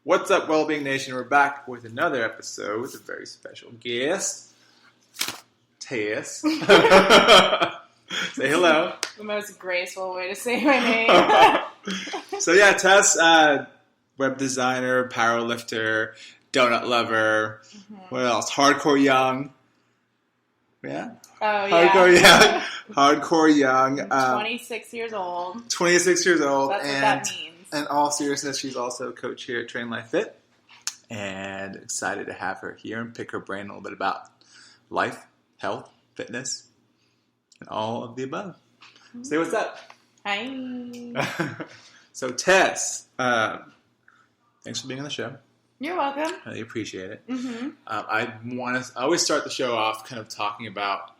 What's up, Wellbeing Nation? We're back with another episode with a very special guest, Tess. Say hello. The most graceful way to say my name. So yeah, Tess, web designer, powerlifter, donut lover. Mm-hmm. What else? Hardcore young. Yeah. Oh yeah. Hardcore young. 26 years old. 26 years old. That's what that means. In all seriousness, she's also a coach here at Train Life Fit, and excited to have her here and pick her brain a little bit about life, health, fitness, and all of the above. Say what's up. Hi. So Tess, thanks for being on the show. You're welcome. I really appreciate it. Mm-hmm. I always start the show off kind of talking about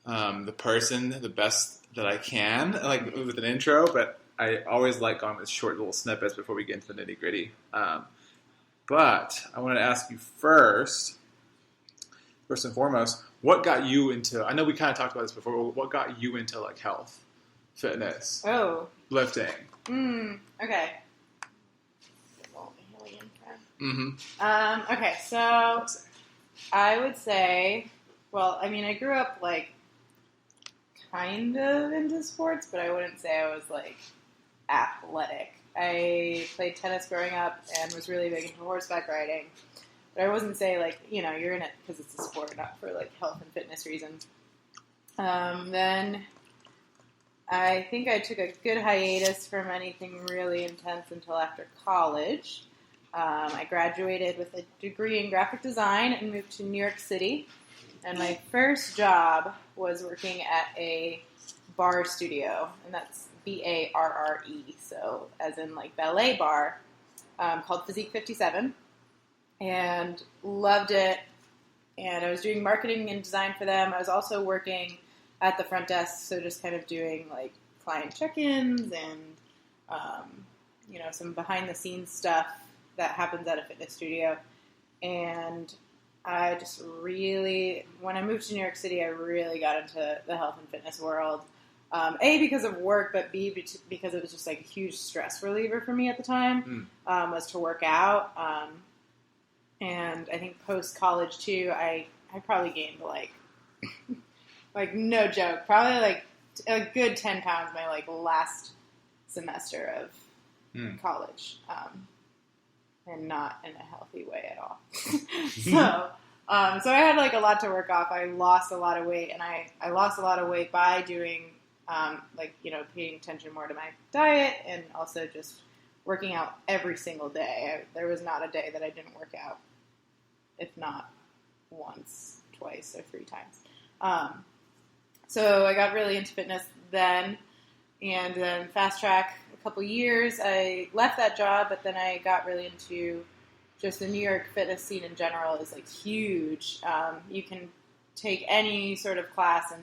the person the best that I can, like with an intro, but I always like going with short little snippets before we get into the nitty gritty. But I wanted to ask you first and foremost, what got you into, I know we kind of talked about this before, but what got you into like health, fitness, lifting? Okay. Mm-hmm. Okay, so I would say, well, I mean, I grew up like kind of into sports, but I wouldn't say I was like athletic. I played tennis growing up and was really big into horseback riding, but I wouldn't say like, you know, you're in it because it's a sport, not for like health and fitness reasons. Then I think I took a good hiatus from anything really intense until after college. I graduated with a degree in graphic design and moved to New York City. And my first job was working at a bar studio, and that's B-A-R-R-E, so as in like ballet bar, called Physique 57, and loved it. And I was doing marketing and design for them. I was also working at the front desk, so just kind of doing like client check-ins and, you know, some behind-the-scenes stuff that happens at a fitness studio. And I just really, when I moved to New York City, I really got into the health and fitness world. A, because of work, but B, because it was just like a huge stress reliever for me at the time, was to work out. And I think post-college too, I probably gained like, like no joke, probably like a good 10 pounds my like last semester of college. And not in a healthy way at all. So I had like a lot to work off. I lost a lot of weight, and I lost a lot of weight by doing, like, you know, paying attention more to my diet and also just working out every single day. There was not a day that I didn't work out, if not once, twice, or 3 times. So I got really into fitness then, and then fast track a couple years. I left that job, but then I got really into just the New York fitness scene in general is like huge. You can take any sort of class and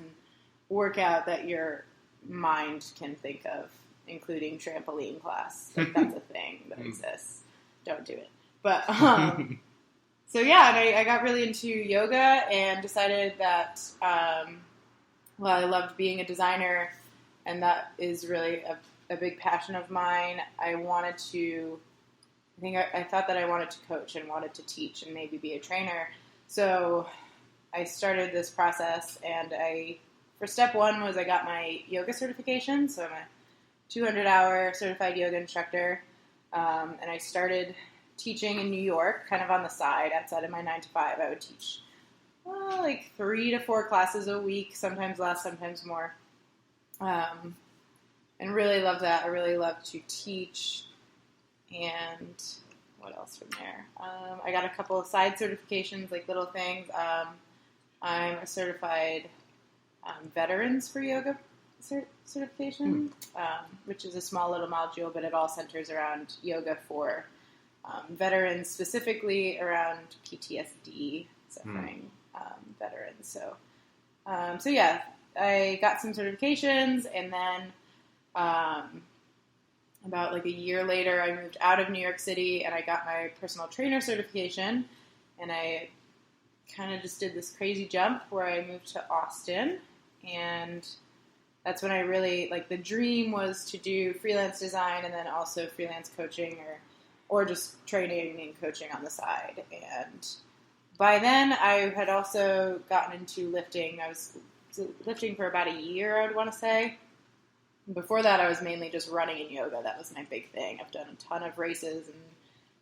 workout that your mind can think of, including trampoline class. Like that's a thing that exists. Don't do it. But so yeah, and I got really into yoga and decided that well, I loved being a designer, and that is really a big passion of mine. I thought that I wanted to coach and wanted to teach and maybe be a trainer. So I started this process, and for step 1 was I got my yoga certification. So I'm a 200-hour certified yoga instructor. And I started teaching in New York, kind of on the side, outside of my 9-to-5. I would teach like 3 to 4 classes a week, sometimes less, sometimes more. And really love that. I really love to teach. And what else from there? I got a couple of side certifications, like little things. I'm a certified veterans for yoga certification, which is a small little module, but it all centers around yoga for veterans, specifically around PTSD suffering veterans. So yeah, I got some certifications, and then about like a year later, I moved out of New York City, and I got my personal trainer certification, and I kind of just did this crazy jump where I moved to Austin, and that's when I really, like, the dream was to do freelance design and then also freelance coaching or or just training and coaching on the side. And by then, I had also gotten into lifting. I was lifting for about a year, I would want to say. Before that, I was mainly just running and yoga. That was my big thing. I've done a ton of races and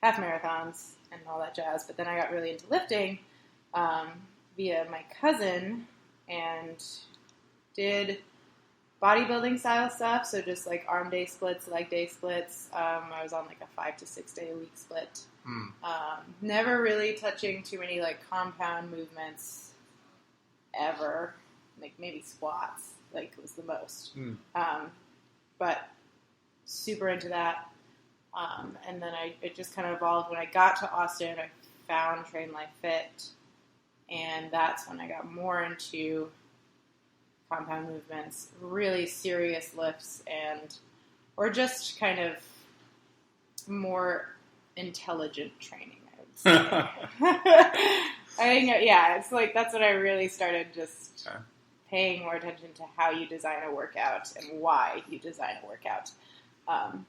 half marathons and all that jazz. But then I got really into lifting via my cousin and did bodybuilding style stuff. So just like arm day splits, leg day splits. I was on like a 5 to 6 day a week split. Never really touching too many like compound movements ever. Like maybe squats, like was the most. But super into that. And then it just kind of evolved. When I got to Austin, I found Train Life Fit, and that's when I got more into compound movements, really serious lifts, or just kind of more intelligent training, I would say. I think, yeah, it's like that's when I really started just paying more attention to how you design a workout and why you design a workout. And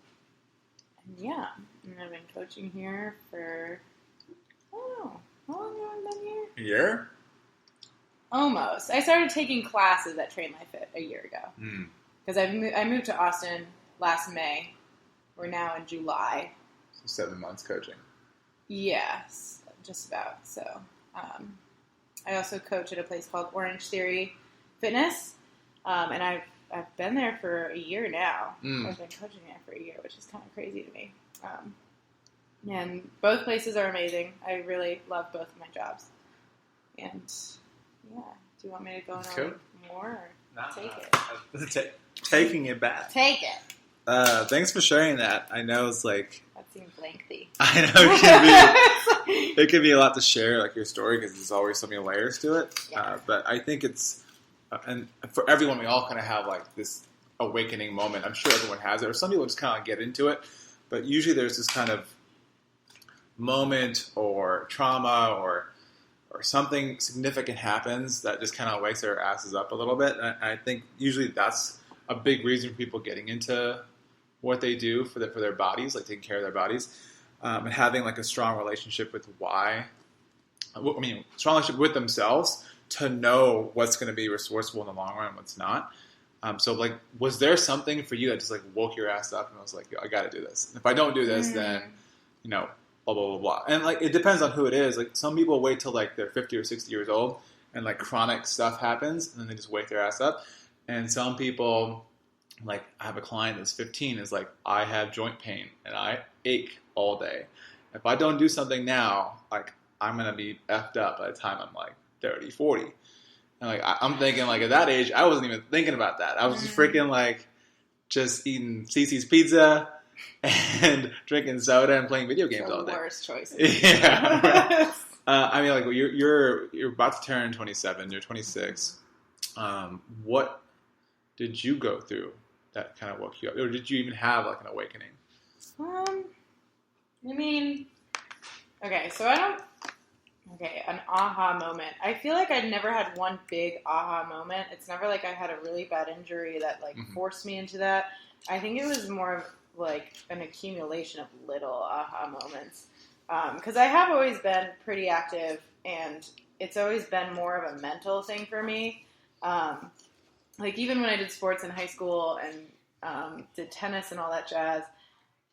yeah, and I've been coaching here for, I don't know, how long have I been here? A year? Almost. I started taking classes at Train Life Fit a year ago. Because I moved to Austin last May. We're now in July. So 7 months coaching. Yes, just about. So I also coach at a place called Orange Theory Fitness. And I've been there for a year now. I've been coaching there for a year, which is kind of crazy to me. And both places are amazing. I really love both of my jobs. And yeah, do you want me to go into more or take it? Taking it back. Take it. Thanks for sharing that. I know it's like... That seems lengthy. I know it can be a lot to share, like your story, because there's always so many layers to it. Yeah. But I think it's... and for everyone, we all kind of have like this awakening moment. I'm sure everyone has it. Or some people just kind of get into it. But usually there's this kind of moment or trauma or something significant happens that just kind of wakes their asses up a little bit. And I think usually that's a big reason for people getting into what they do for their bodies, like taking care of their bodies, and having like a strong relationship with strong relationship with themselves to know what's going to be resourceful in the long run and what's not. So like, was there something for you that just like woke your ass up and was like, I got to do this. And if I don't do this, then, blah, blah, blah, blah. And like, it depends on who it is. Like some people wait till like they're 50 or 60 years old and like chronic stuff happens and then they just wake their ass up. And some people, like I have a client that's 15 is like, I have joint pain and I ache all day. If I don't do something now, like I'm going to be effed up by the time I'm like 30, 40. And like, I'm thinking like at that age, I wasn't even thinking about that. I was just freaking like just eating Cece's pizza and drinking soda and playing video games all day. The worst choices. Yeah. Right. I mean, like you're about to turn 27. You're 26. What did you go through that kind of woke you up, or did you even have like an awakening? I mean, okay, so an aha moment. I feel like I never had one big aha moment. It's never like I had a really bad injury that like forced me into that. I think it was more of like an accumulation of little aha moments. Because I have always been pretty active, and it's always been more of a mental thing for me. Like even when I did sports in high school and did tennis and all that jazz,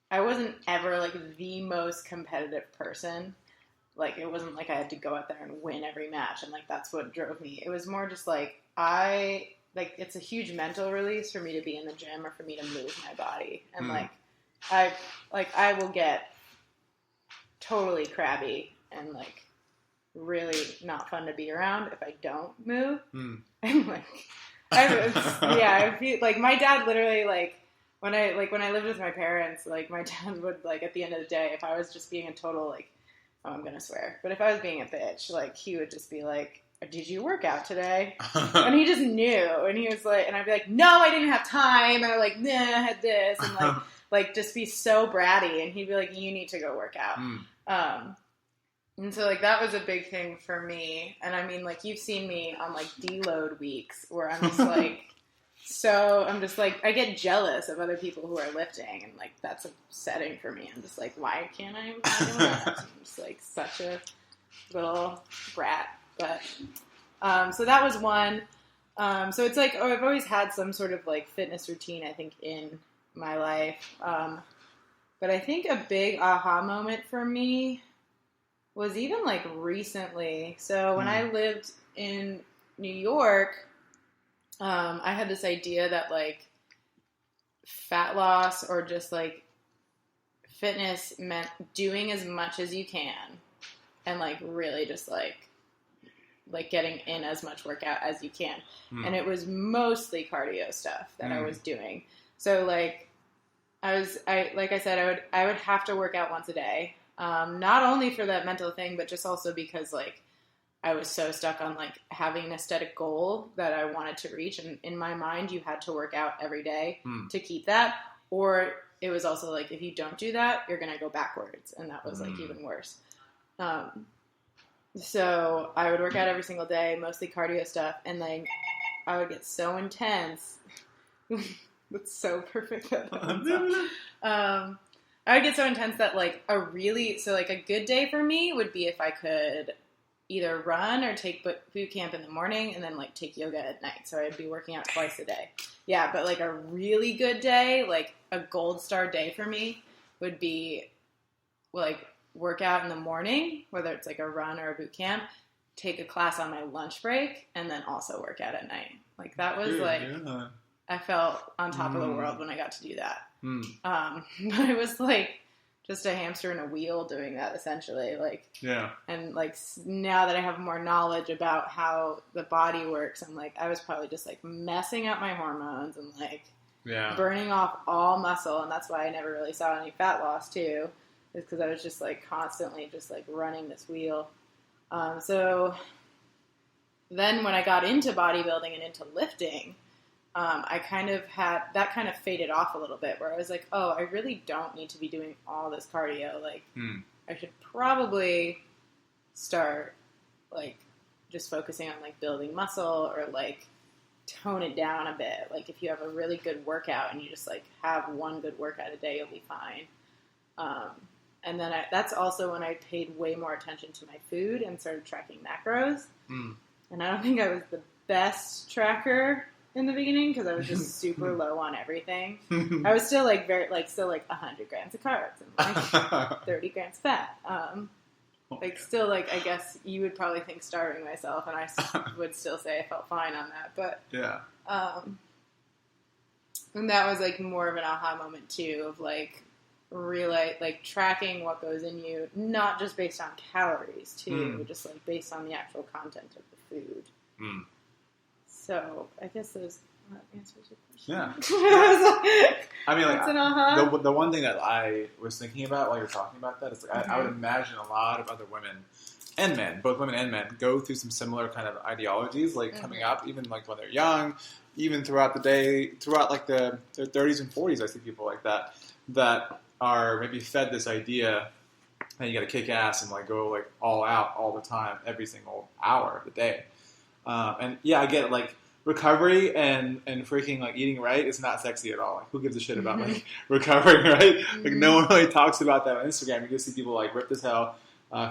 I wasn't ever like the most competitive person. Like it wasn't like I had to go out there and win every match, and like that's what drove me. It was more just like it's a huge mental release for me to be in the gym or for me to move my body, and I will get totly crabby and like really not fun to be around if I don't move. And like I feel like my dad literally like when I lived with my parents, like my dad would like at the end of the day, if I was just being a total like, oh, I'm gonna swear, but if I was being a bitch, like he would just be like, did you work out today? And he just knew, and he was like, and I'd be like, no, I didn't have time, and I'm like, nah, I had this, and like just be so bratty, and he'd be like, you need to go work out. And so like that was a big thing for me. And I mean, like you've seen me on like deload weeks where I'm just like So I'm just like, I get jealous of other people who are lifting, and like that's upsetting for me. I'm just like, why can't I do that? I'm just like such a little brat. But so that was one. So it's like, I've always had some sort of like fitness routine, I think, in my life. But I think a big aha moment for me was even like recently. So when I lived in New York, I had this idea that like fat loss or just like fitness meant doing as much as you can and like really just like getting in as much workout as you can. And it was mostly cardio stuff that I was doing. So like like I said, I would have to work out once a day. Not only for that mental thing, but just also because like I was so stuck on like having an aesthetic goal that I wanted to reach. And in my mind, you had to work out every day to keep that. Or it was also like, if you don't do that, you're going to go backwards. And that was like even worse. So I would work out every single day, mostly cardio stuff. And like, I would get so intense. That's so perfect. I would get so intense that like a good day for me would be if I could either run or take boot camp in the morning and then like take yoga at night. So I'd be working out twice a day. Yeah, but like a really good day, like a gold star day for me would be like work out in the morning, whether it's like a run or a boot camp, take a class on my lunch break, and then also work out at night. Like that was I felt on top of the world when I got to do that. But it was like just a hamster in a wheel doing that essentially. Like, yeah. And like now that I have more knowledge about how the body works, I'm like, I was probably just like messing up my hormones and like burning off all muscle. And that's why I never really saw any fat loss too, is because I was just like constantly just like running this wheel. So then when I got into bodybuilding and into lifting, I kind of that kind of faded off a little bit where I was like, oh, I really don't need to be doing all this cardio. Like, I should probably start, like, just focusing on, like, building muscle or, like, tone it down a bit. Like, if you have a really good workout and you just, like, have one good workout a day, you'll be fine. And then that's also when I paid way more attention to my food and started tracking macros. And I don't think I was the best tracker in the beginning because I was just super low on everything. I was still like 100 grams of carbs and like 30 grams fat. Like still like, I guess you would probably think starving myself, and I would still say I felt fine on that. But yeah, and that was like more of an aha moment too of like really like tracking what goes in you, not just based on calories too, just like based on the actual content of the food. So I guess those answers your question. Yeah. I mean, like the one thing that I was thinking about while you're talking about that is like I would imagine a lot of other women and men, both women and men, go through some similar kind of ideologies, like coming up, even like when they're young, even throughout the day, throughout like their 30s and 40s. I see people like that are maybe fed this idea that you got to kick ass and like go like all out all the time, every single hour of the day. And yeah, I get it. Like recovery and freaking like eating right is not sexy at all. Like who gives a shit about like recovering, right? Like no one really talks about that on Instagram. You just see people like ripped as hell,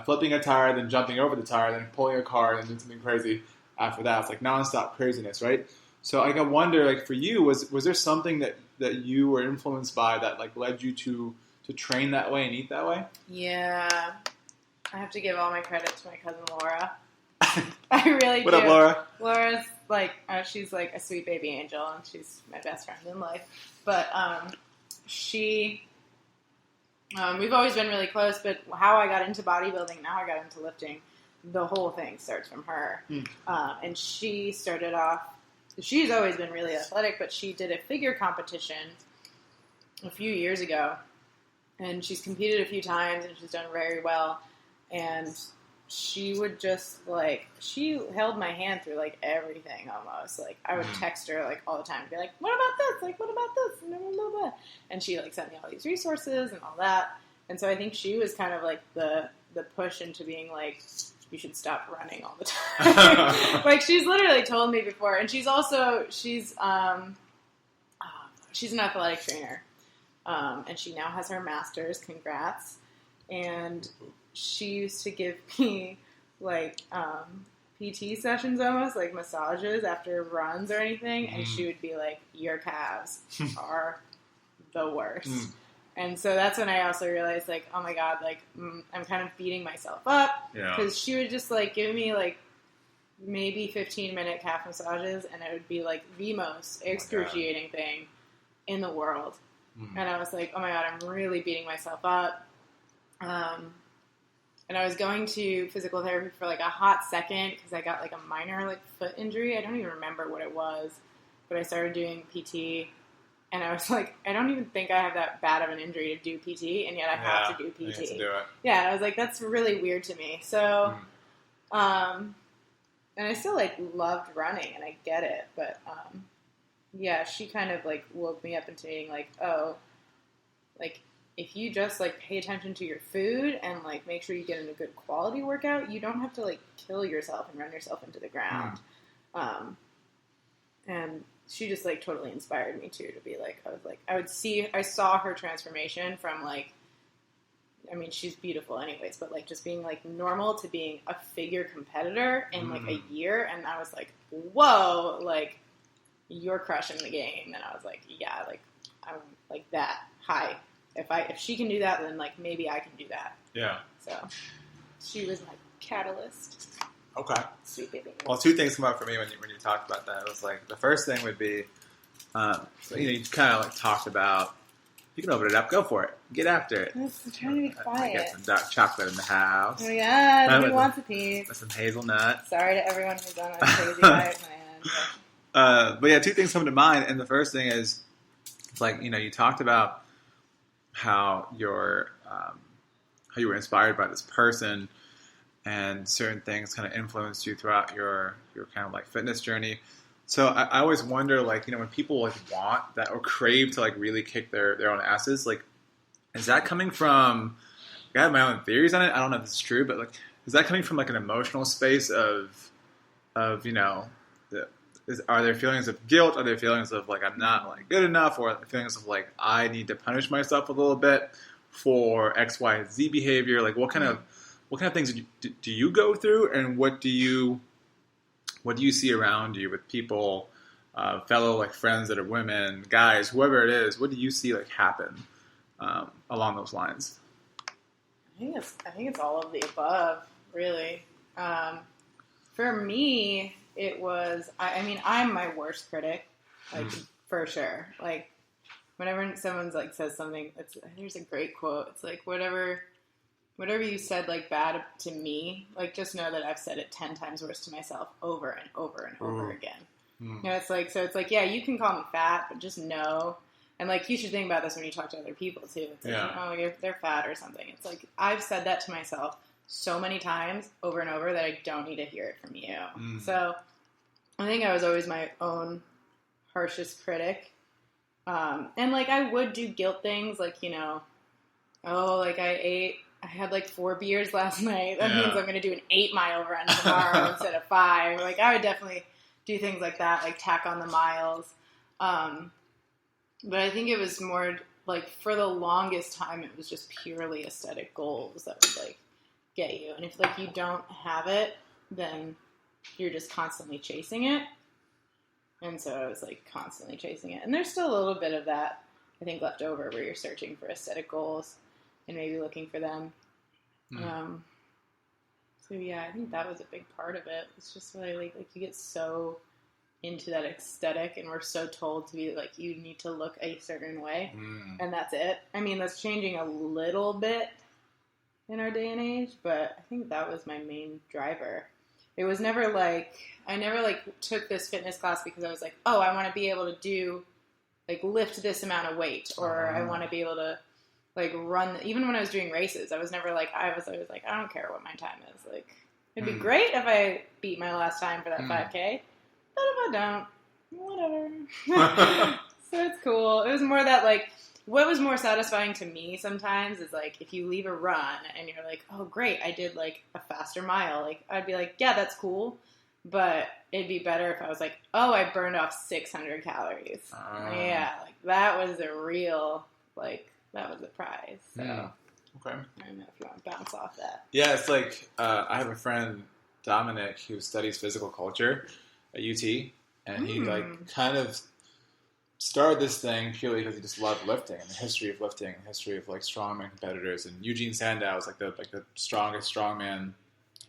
flipping a tire, then jumping over the tire, then pulling a car, and doing something crazy after that. It's like nonstop craziness, right? So like, I wonder, like for you, was there something that you were influenced by that like led you to train that way and eat that way? Yeah, I have to give all my credit to my cousin Laura. I really do. What up, Laura? Laura's like, she's like a sweet baby angel, and she's my best friend in life. But we've always been really close. But how I got into bodybuilding and how I got into lifting, the whole thing starts from her. And she started off. She's always been really athletic, but she did a figure competition a few years ago, and she's competed a few times, and she's done very well. And she would just, like, she held my hand through, like, everything almost. Like, I would text her, like, all the time and be like, what about this? Like, what about this? And blah, blah, blah. And she, like, sent me all these resources and all that. And so I think she was kind of, like, the push into being, like, you should stop running all the time. Like, she's literally told me before. And she's she's an athletic trainer. And she now has her master's. Congrats. And she used to give me, like, PT sessions almost, like massages after runs or anything. And she would be like, your calves are the worst. And so that's when I also realized, like, oh my God, like, I'm kind of beating myself up. Because she would just, like, give me, like, maybe 15-minute calf massages, and it would be, like, the most excruciating thing in the world. And I was like, oh my God, I'm really beating myself up. And I was going to physical therapy for, like, a hot second because I got, like, a minor, like, foot injury. I don't even remember what it was. But I started doing PT. And I was like, I don't even think I have that bad of an injury to do PT, and yet I have to do PT. You have to do it. Yeah, and I was like, that's really weird to me. So, and I still, like, loved running, and I get it. But, yeah, she kind of, like, woke me up into being like, oh, like, if you just, like, pay attention to your food and, like, make sure you get in a good quality workout, you don't have to, like, kill yourself and run yourself into the ground. And she just, like, totally inspired me, too, to be, like, I saw her transformation from, like, I mean, she's beautiful anyways, but, like, just being, like, normal to being a figure competitor in, like, a year, and I was like, whoa, like, you're crushing the game. And I was like, yeah, like, I'm, like, that high. If she can do that, then, like, maybe I can do that. Yeah. So, she was my catalyst. Okay. Sweet baby. Well, two things come up for me when you talked about that. It was like, the first thing would be, you kind of like talked about, you can open it up, go for it, get after it. I'm trying to be quiet. I got some dark chocolate in the house. Oh yeah, who wants a piece? With some hazelnut. Sorry to everyone who's on a crazy diet plan. But yeah, two things come to mind, and the first thing is, it's like, you talked about how you were inspired by this person, and certain things kind of influenced you throughout your kind of like fitness journey. So I always wonder, like, when people like want that or crave to like really kick their own asses, like, is that coming from, I have my own theories on it. I don't know if this is true, but like, is that coming from like an emotional space of are there feelings of guilt? Are there feelings of like, I'm not like good enough? Or are there feelings of like, I need to punish myself a little bit for X, Y, and Z behavior? Like, what kind of things do you go through, and what do you see around you with people, fellow like friends that are women, guys, whoever it is? What do you see like happen along those lines? I think it's all of the above, really. For me, it was. I mean, I'm my worst critic, like for sure. Like whenever someone's like says something, there's a great quote. It's like whatever you said like bad to me, like just know that I've said it 10 times worse to myself over and over and over again. It's like, yeah, you can call me fat, but just know, and like you should think about this when you talk to other people too. It's like, they're fat or something. It's like I've said that to myself so many times over and over that I don't need to hear it from you. So I think I was always my own harshest critic. And like I would do guilt things like, like I had like 4 beers last night. That means I'm going to do an 8-mile run tomorrow instead of 5. Like I would definitely do things like that, like tack on the miles. But I think it was more like for the longest time, it was just purely aesthetic goals that would like get you. And if like you don't have it, then you're just constantly chasing it. And so I was like constantly chasing it. And there's still a little bit of that, I think, left over where you're searching for aesthetic goals and maybe looking for them. So yeah, I think that was a big part of it. It's just really like you get so into that aesthetic, and we're so told to be like, you need to look a certain way, and that's it. I mean, that's changing a little bit in our day and age, but I think that was my main driver. It was never like, I never like took this fitness class because I was like, oh, I want to be able to do, like lift this amount of weight, or I want to be able to like run. Even when I was doing races, I was never like, I was always like, I don't care what my time is. Like, it'd be great if I beat my last time for that 5K, but if I don't, whatever. So it's cool. It was more that like, what was more satisfying to me sometimes is like if you leave a run and you're like, oh great, I did like a faster mile. Like I'd be like, yeah, that's cool, but it'd be better if I was like, oh, I burned off 600 calories. Yeah, like that was a real, like, that was a prize. So, Okay. I don't know if you want to bounce off that. Yeah, it's like, I have a friend, Dominic, who studies physical culture at UT, and he, like, kind of started this thing purely because he just loved lifting and the history of lifting, the history of, like, strongman competitors, and Eugene Sandow was, like, the strongest strongman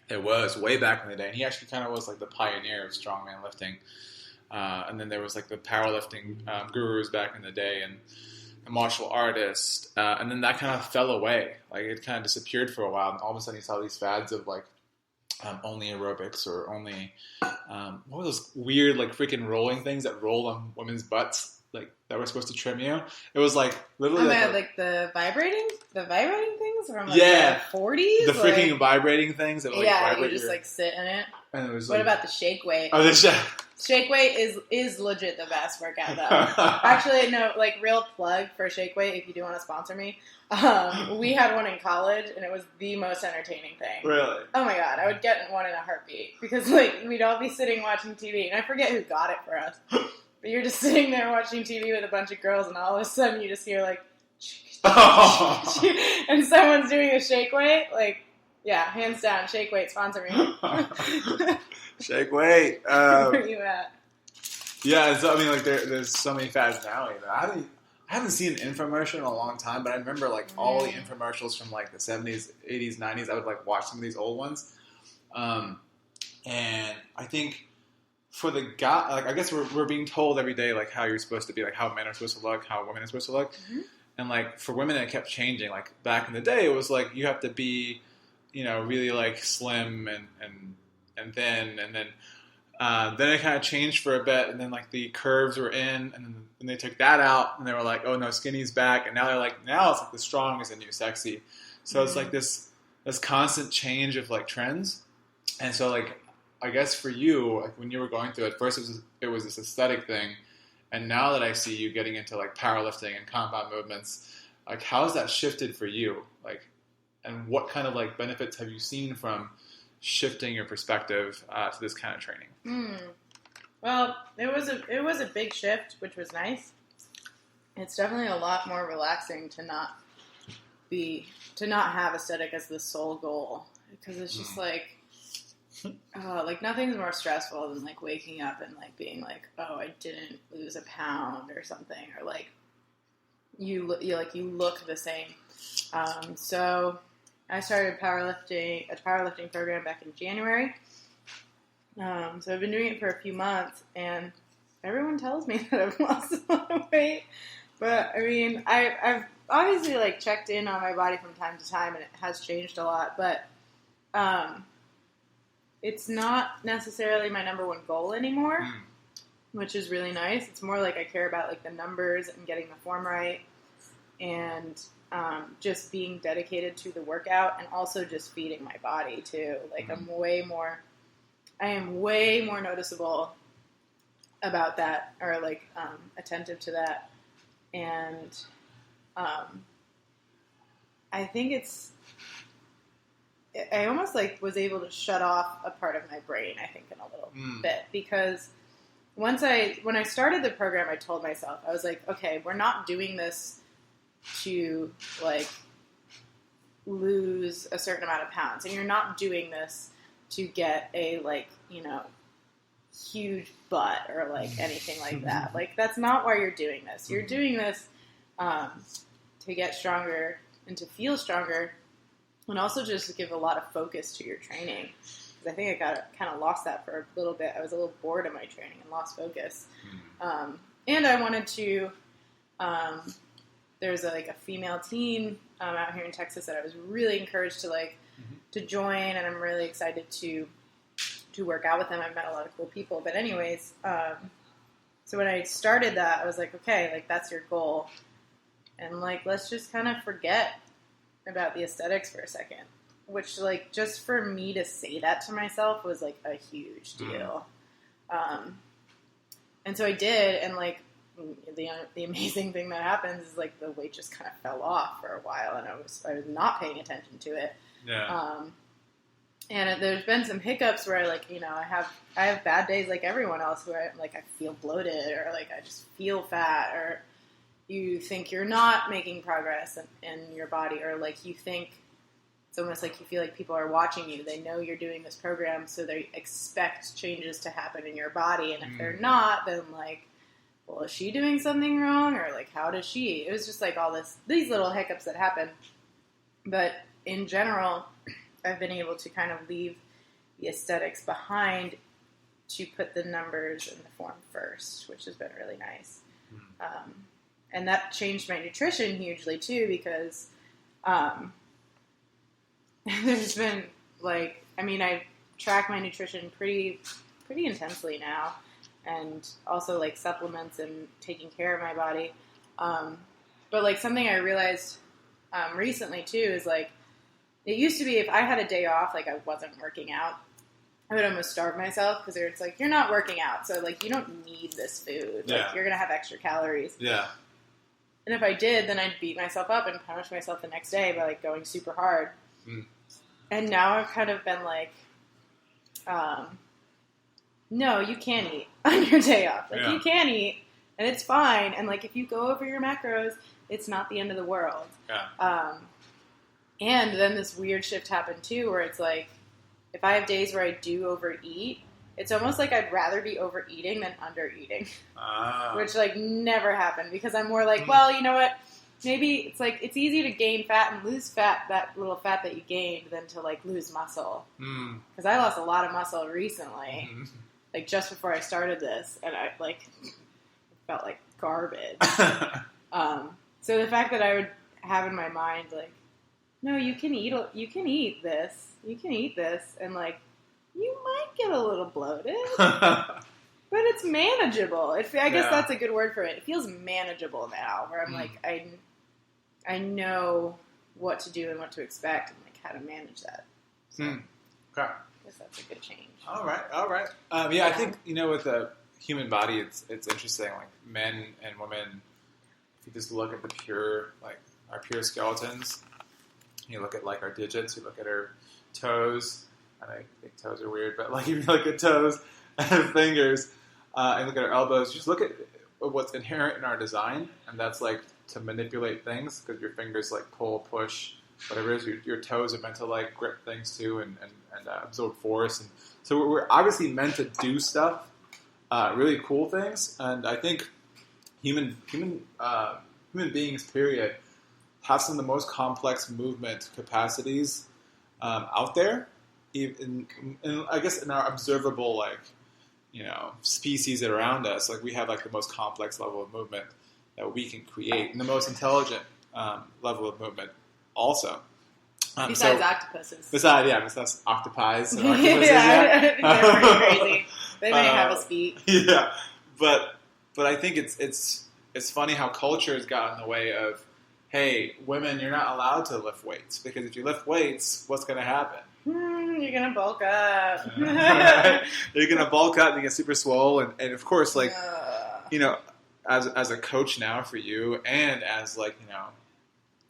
there was way back in the day, and he actually kind of was, like, the pioneer of strongman lifting. And then there was, like, the powerlifting gurus back in the day, and the martial artist, and then that kind of fell away. Like, it kind of disappeared for a while, and all of a sudden you saw these fads of, like, only aerobics or only, what were those weird, like, freaking rolling things that roll on women's butts, like, that were supposed to trim you? It was, like, literally like the vibrating things from, like, the 40s? The freaking vibrating things that, like, vibrate you just, like, sit in it. And it was, what like, about the shake weight? Oh, the shake. Shake weight is legit the best workout, though. Actually, no, like, real plug for shake weight, if you do want to sponsor me. We had one in college, and it was the most entertaining thing. Really? Oh, my God. I would get one in a heartbeat. Because, like, we'd all be sitting watching TV, and I forget who got it for us. But you're just sitting there watching TV with a bunch of girls, and all of a sudden you just hear, like, and someone's doing a shake weight. Like, yeah, hands down, shake weight, sponsor me. Shake weight. Where are you at? Yeah, so, I mean, like, there's so many fads now. Even. I haven't seen an infomercial in a long time, but I remember, like, all the infomercials from, like, the 70s, 80s, 90s. I would, like, watch some of these old ones. And I think for the guy, like, I guess we're being told every day, like, how you're supposed to be, like, how men are supposed to look, how women are supposed to look. Mm-hmm. And, like, for women, it kept changing. Like, back in the day, it was, like, you have to be, you know, really, like, slim and thin, and then it kind of changed for a bit, and then, like, the curves were in, and then they took that out, and they were like, oh no, skinny's back, and now they're like, now it's like the strong is the new sexy. So it's like this constant change of, like, trends. And so, like, I guess for you, like, when you were going through it, first it was this aesthetic thing, and now that I see you getting into, like, powerlifting and compound movements, like, how's that shifted for you? Like, and what kind of, like, benefits have you seen from shifting your perspective to this kind of training? Well, it was a big shift, which was nice. It's definitely a lot more relaxing to not have aesthetic as the sole goal, because it's just like nothing's more stressful than, like, waking up and, like, being like, oh, I didn't lose a pound or something, or, like, you look the same. So I started a powerlifting program back in January. So I've been doing it for a few months, and everyone tells me that I've lost a lot of weight. But, I mean, I've obviously, like, checked in on my body from time to time, and it has changed a lot. But it's not necessarily my number one goal anymore, which is really nice. It's more like I care about, like, the numbers and getting the form right, and just being dedicated to the workout, and also just feeding my body too. Like, I am way more noticeable about that, or, like, attentive to that. And I think I almost, like, was able to shut off a part of my brain, I think, in a little bit, because when I started the program, I told myself, I was like, okay, we're not doing this to, like, lose a certain amount of pounds, and you're not doing this to get a, like, you know, huge butt or, like, anything like that. Like, that's not why you're doing this. You're doing this to get stronger and to feel stronger, and also just to give a lot of focus to your training. Because I think I kind of lost that for a little bit. I was a little bored of my training and lost focus. And I wanted to, there's a female team out here in Texas that I was really encouraged to, like, to join, and I'm really excited to work out with them. I've met a lot of cool people. But anyways, so when I started that, I was like, okay, like, that's your goal. And, like, let's just kind of forget about the aesthetics for a second. Which, like, just for me to say that to myself was, like, a huge deal. And so I did, and, like, the amazing thing that happens is, like, the weight just kind of fell off for a while, and I was not paying attention to it. Yeah. And there's been some hiccups where, like, you know, I have bad days like everyone else, where I feel bloated, or, like, I just feel fat, or, you think you're not making progress in your body, or like you think it's almost like you feel like people are watching you. They know you're doing this program, so they expect changes to happen in your body. And if they're not, then like, well, is she doing something wrong? Or like, how does she? It was just like all these little hiccups that happen. But in general, I've been able to kind of leave the aesthetics behind to put the numbers and the form first, which has been really nice. And that changed my nutrition hugely too, because there's been like, I mean, I track my nutrition pretty intensely now, and also like supplements and taking care of my body. But like something I realized recently too is like, it used to be if I had a day off, like I wasn't working out, I would almost starve myself, because it's like, you're not working out, so like you don't need this food. Like you're gonna have extra calories. Yeah. And if I did, then I'd beat myself up and punish myself the next day by like going super hard. And now I've kind of been like, no, you can eat on your day off. Like you can eat, and it's fine. And like if you go over your macros, it's not the end of the world. Yeah. And then this weird shift happened too, where it's like, if I have days where I do overeat, it's almost like I'd rather be overeating than undereating, which like never happened, because I'm more like, well, you know what? Maybe it's like, it's easy to gain fat and lose fat, that little fat that you gained, than to like lose muscle. Because I lost a lot of muscle recently, like just before I started this, and I like felt like garbage. So the fact that I would have in my mind like, no, you can eat this, and like, you might get a little bloated, but it's manageable. I guess that's a good word for it. It feels manageable now, where I'm like, I know what to do and what to expect, and like how to manage that. So, Okay. I guess that's a good change. All right. I think, with the human body, it's interesting. Like men and women, if you just look at our pure skeletons, you look at like our digits, you look at our toes. I think toes are weird, but like if you look at toes and fingers, and look at our elbows, just look at what's inherent in our design, and that's like to manipulate things, because your fingers like pull, push, whatever it is. Your toes are meant to like grip things too, and absorb force, and so we're obviously meant to do stuff, really cool things. And I think human beings, period, have some of the most complex movement capacities out there. In I guess in our observable species that are around us, like we have like the most complex level of movement that we can create, and the most intelligent level of movement also. Besides octopuses. Besides octopi. And octopuses, they're pretty crazy. They may have a speak. Yeah, but I think it's funny how culture has gotten in the way of, hey, women, you're not allowed to lift weights, because if you lift weights, what's going to happen? You're going to bulk up. You're going to bulk up and get super swole. And of course, like, as a coach now for you, and as like,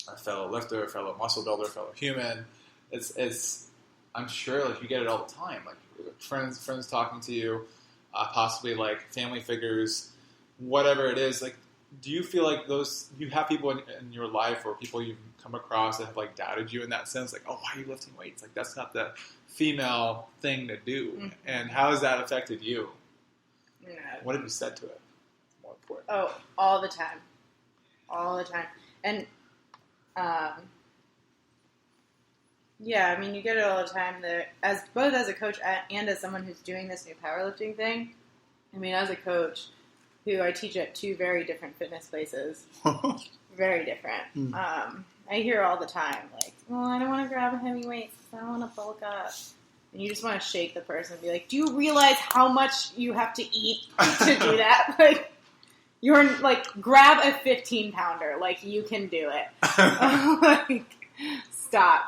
a fellow lifter, a fellow muscle builder, a fellow human, it's I'm sure like you get it all the time. Like friends talking to you, possibly like family figures, whatever it is. Like, do you feel like you have people in your life, or people you've come across that have like doubted you in that sense? Like, oh, why are you lifting weights? Like, that's not the female thing to do. Mm-hmm. And how has that affected you? No. What have you said to it? More important. Oh, all the time. And, yeah, I mean, you get it all the time. Both as a coach and as someone who's doing this new powerlifting thing. I mean, as a coach, who I teach at two very different fitness places. Very different. I hear all the time, like, well, I don't want to grab a heavy weight because I don't want to bulk up. And you just want to shake the person and be like, do you realize how much you have to eat to do that? Like, you're like, grab a 15-pounder. Like, you can do it. Like, stop.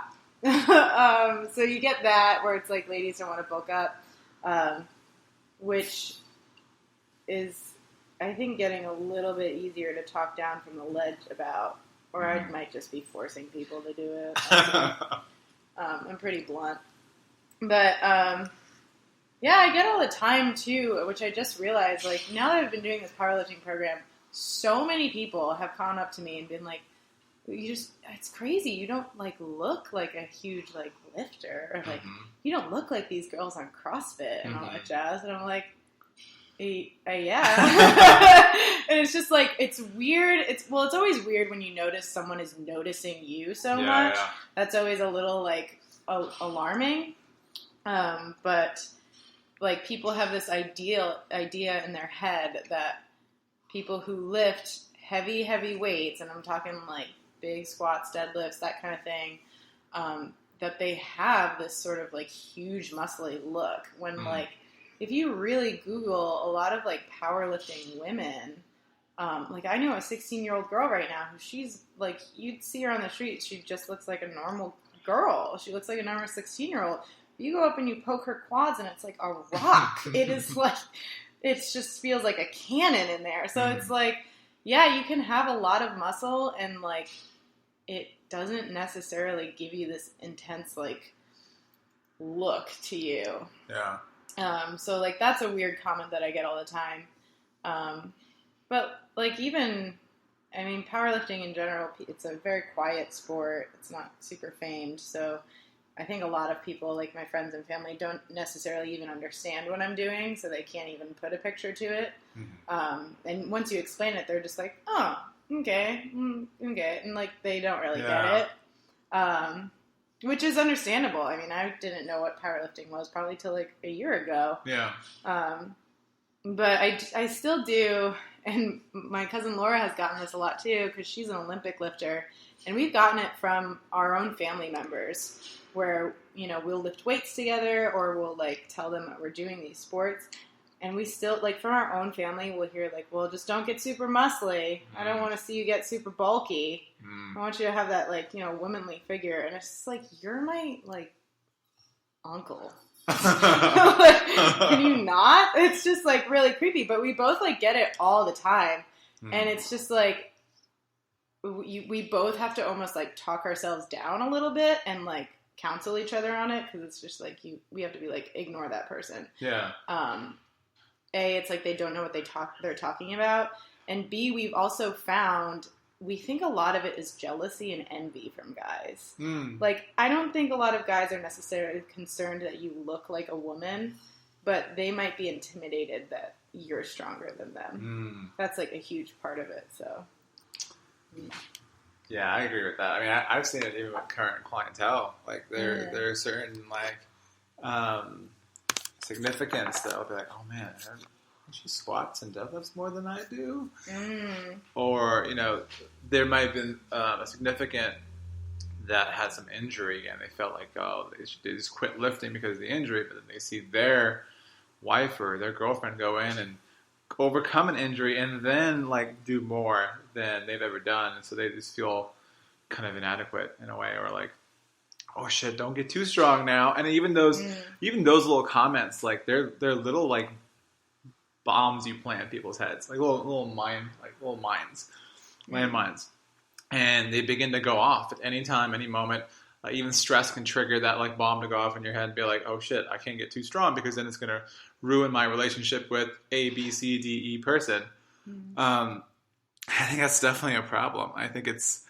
So you get that, where it's like ladies don't want to bulk up, which is, I think, getting a little bit easier to talk down from the ledge about, or I might just be forcing people to do it. I'm pretty blunt. But, yeah, I get all the time, too, which I just realized, like, now that I've been doing this powerlifting program so many people have gone up to me and been like, it's crazy. You don't like look like a huge like lifter, or like you don't look like these girls on CrossFit and all that jazz. And I'm like, yeah. And it's just like, it's weird. It's always weird when you notice someone is noticing you so much. Yeah. That's always a little like alarming. But like people have this idea in their head that people who lift heavy weights, and I'm talking like big squats, deadlifts, that kind of thing, that they have this sort of like huge muscly look, when like if you really Google a lot of like powerlifting women, like I know a 16-year-old girl right now who she's like, you'd see her on the street, she just looks like a normal girl. She looks like a normal 16-year-old. You go up and you poke her quads and it's like a rock. It is like, it just feels like a cannon in there. So it's like, yeah, you can have a lot of muscle and like it doesn't necessarily give you this intense like look to you. Yeah. So like that's a weird comment that I get all the time. But like even, I mean, powerlifting in general, it's a very quiet sport. It's not super famed. So I think a lot of people, like my friends and family, don't necessarily even understand what I'm doing, so they can't even put a picture to it. And once you explain it, they're just like, oh, okay, okay. And like, they don't really get it. Which is understandable. I mean, I didn't know what powerlifting was probably till like a year ago. Yeah. But I still do, and my cousin Laura has gotten this a lot too, because she's an Olympic lifter, and we've gotten it from our own family members, where, you know, we'll lift weights together, or we'll like tell them that we're doing these sports, and we still, like, from our own family, we'll hear like, well, just don't get super muscly. I don't want to see you get super bulky. I want you to have that, like, you know, womanly figure. And it's just like, you're my like uncle. Like, can you not? It's just like really creepy, but we both like get it all the time. And it's just like, we both have to almost like talk ourselves down a little bit and like counsel each other on it, because it's just like we have to be like, ignore that person. Yeah. A, it's like they don't know what they're talking about, and B, we've also found, we think a lot of it is jealousy and envy from guys. Like, I don't think a lot of guys are necessarily concerned that you look like a woman, but they might be intimidated that you're stronger than them. That's like a huge part of it. So yeah, I agree with that. I mean, I've seen it even with current clientele. Like, there are certain, like, significance that will be like, oh, man, she squats and deadlifts more than I do. Or, you know, there might have been a significant that had some injury, and they felt like, oh, they just quit lifting because of the injury, but then they see their wife or their girlfriend go in and overcome an injury and then like do more than they've ever done, and so they just feel kind of inadequate in a way, or like, oh shit, don't get too strong now. And even those little comments, like they're little like bombs you plant in people's heads, like little mines, landmines, and they begin to go off at any time, any moment. Even stress can trigger that like bomb to go off in your head and be like, oh shit, I can't get too strong, because then it's going to ruin my relationship with A, B, C, D, E person. I think that's definitely a problem. I think it's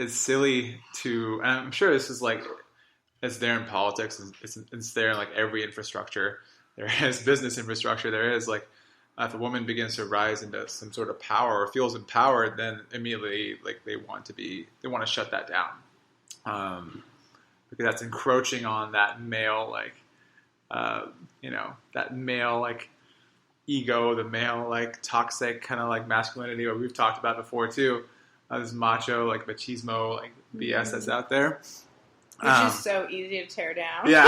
silly to, and I'm sure this is like, it's there in politics, it's there in like every infrastructure. There is business infrastructure. There is like, if a woman begins to rise into some sort of power or feels empowered, then immediately like they want to shut that down. Because that's encroaching on that male, like, that male, like, ego, the male, like, toxic kind of, like, masculinity, what we've talked about before, too. This macho, like, machismo, like, BS that's out there. Which is so easy to tear down. Yeah.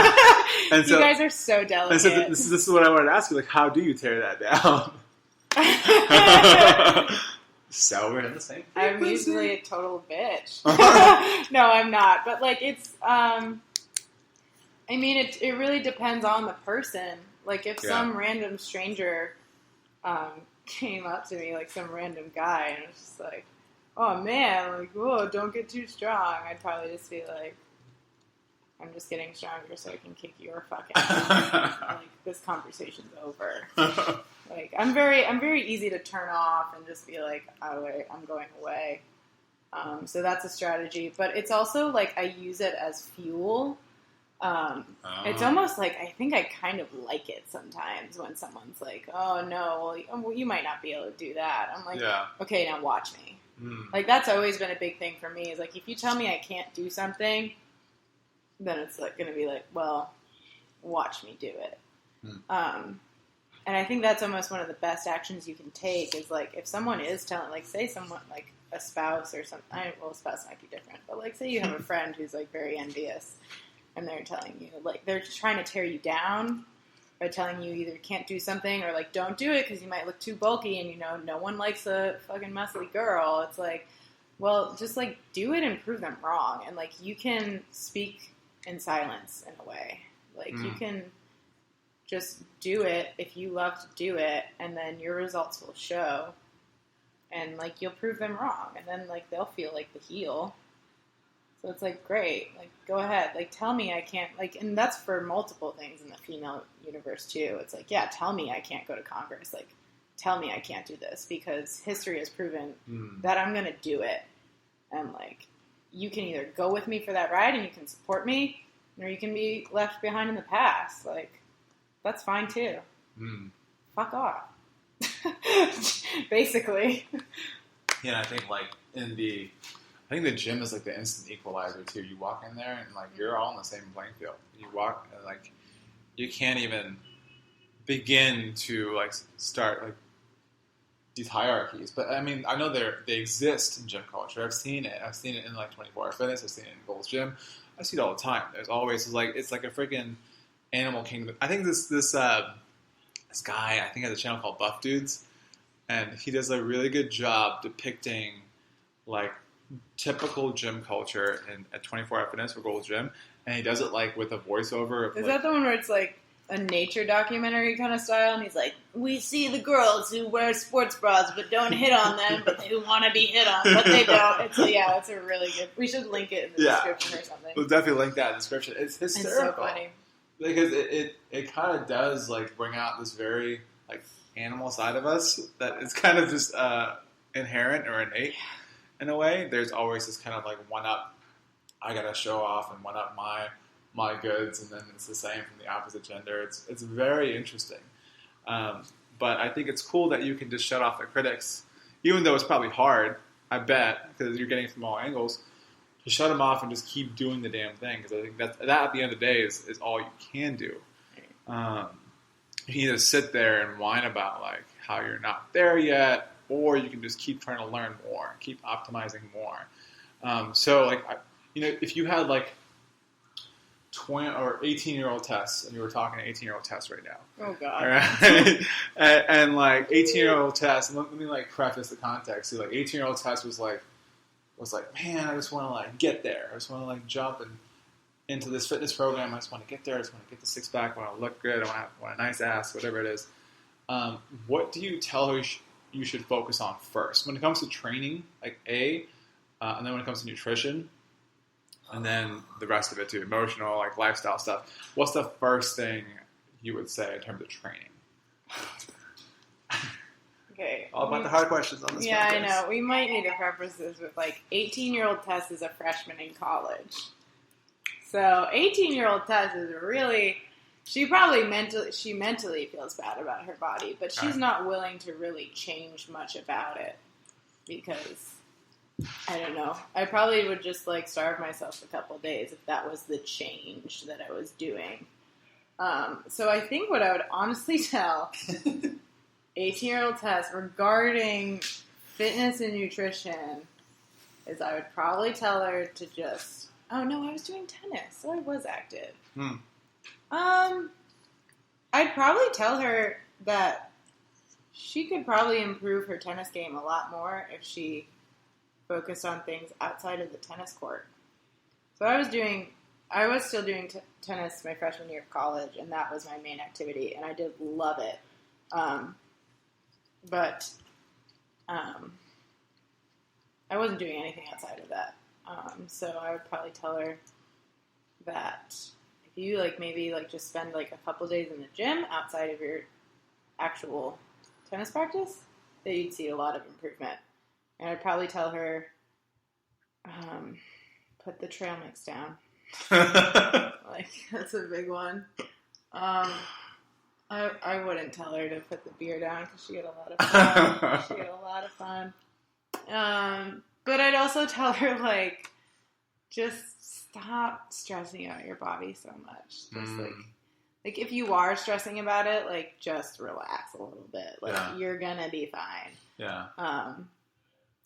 And you guys are so delicate. And so this is what I wanted to ask you, like, how do you tear that down? So we're in the same frequency. I'm usually a total bitch. No, I'm not. But, like, it's, I mean, it really depends on the person. Like, if some random stranger came up to me, like some random guy, and it was just like, oh, man, like, whoa, don't get too strong, I'd probably just be like, I'm just getting stronger so I can kick your fucking ass. Like, this conversation's over. Like, I'm very easy to turn off and just be like, oh, wait, I'm going away. So that's a strategy. But it's also, like, I use it as fuel. It's almost like I think I kind of like it sometimes when someone's like, oh, no, well, you might not be able to do that. I'm like, okay, now watch me. Like, that's always been a big thing for me is, like, if you tell me I can't do something, then it's, like, going to be like, well, watch me do it. And I think that's almost one of the best actions you can take is, like, if someone is telling, like, say someone, like, a spouse or something, well, a spouse might be different, but, like, say you have a friend who's, like, very envious, and they're telling you, like, they're trying to tear you down by telling you either can't do something or, like, don't do it because you might look too bulky and, you know, no one likes a fucking muscly girl. It's like, well, just, like, do it and prove them wrong. And, like, you can speak in silence in a way. Like, you can just do it if you love to do it, and then your results will show. And, like, you'll prove them wrong. And then, like, they'll feel like the heel. So it's like, great, like, go ahead, like, tell me I can't, like, and that's for multiple things in the female universe, too. It's like, yeah, tell me I can't go to Congress, like, tell me I can't do this, because history has proven that I'm going to do it, and, like, you can either go with me for that ride and you can support me, or you can be left behind in the past, like, that's fine, too. Fuck off. Basically. Yeah, I think, like, I think the gym is like the instant equalizer too. You walk in there and like you're all on the same playing field. You walk and like you can't even begin to like start like these hierarchies. But I mean, I know they exist in gym culture. I've seen it. I've seen it in like 24-hour fitness. I've seen it in Gold's Gym. I see it all the time. There's always it's like a freaking animal kingdom. I think this guy I think has a channel called Buff Dudes, and he does a really good job depicting like typical gym culture at 24-hour fitness for Gold's Gym, and he does it like with a voiceover. Is that the one where it's like a nature documentary kind of style? And he's like, we see the girls who wear sports bras but don't hit on them, but they want to be hit on, but they don't. It's a really good. We should link it in the description or something. We'll definitely link that in the description. It's hysterical. It's so funny because it kind of does like bring out this very like animal side of us that is kind of just inherent or innate. In a way, there's always this kind of like one up, I gotta show off and one up my goods, and then it's the same from the opposite gender. It's very interesting, but I think it's cool that you can just shut off the critics, even though it's probably hard. I bet because you're getting it from all angles. To shut them off and just keep doing the damn thing, because I think that at the end of the day is all you can do. You can either sit there and whine about like how you're not there yet. Or you can just keep trying to learn more, keep optimizing more. So, like, if you had like 20 or 18-year-old Tess, and you were talking to 18-year-old Tess right now. Oh God. All right? and like 18-year-old Tess, and let me like preface the context. So, like 18-year-old Tess was like, man, I just want to like get there. I just want to like jump into this fitness program. I just want to get there. I just want to get the six pack. I want to look good. I want a nice ass, whatever it is. What do you tell her you should focus on first when it comes to training, like and then when it comes to nutrition, and then the rest of it too, emotional, like lifestyle stuff? What's the first thing you would say in terms of training? Okay. All about the hard questions on this podcast. Yeah, I know. We might need to preface this with like 18-year-old Tess is a freshman in college. So 18-year-old Tess is really... She probably mentally feels bad about her body, but she's not willing to really change much about it because, I don't know, I probably would just like starve myself a couple days if that was the change that I was doing. So I think what I would honestly tell 18-year-old Tess regarding fitness and nutrition is I would probably tell her to just, oh no, I was doing tennis, so I was active. I'd probably tell her that she could probably improve her tennis game a lot more if she focused on things outside of the tennis court. So I was still doing tennis my freshman year of college, and that was my main activity, and I did love it. But I wasn't doing anything outside of that. So I would probably tell her that if you like maybe like just spend like a couple days in the gym outside of your actual tennis practice, that you'd see a lot of improvement. And I'd probably tell her, put the trail mix down. Like, that's a big one. I wouldn't tell her to put the beer down because she get a lot of fun. But I'd also tell her, like, just stop stressing out your body so much. Just like if you are stressing about it, like, just relax a little bit. Like, you're gonna be fine. Yeah.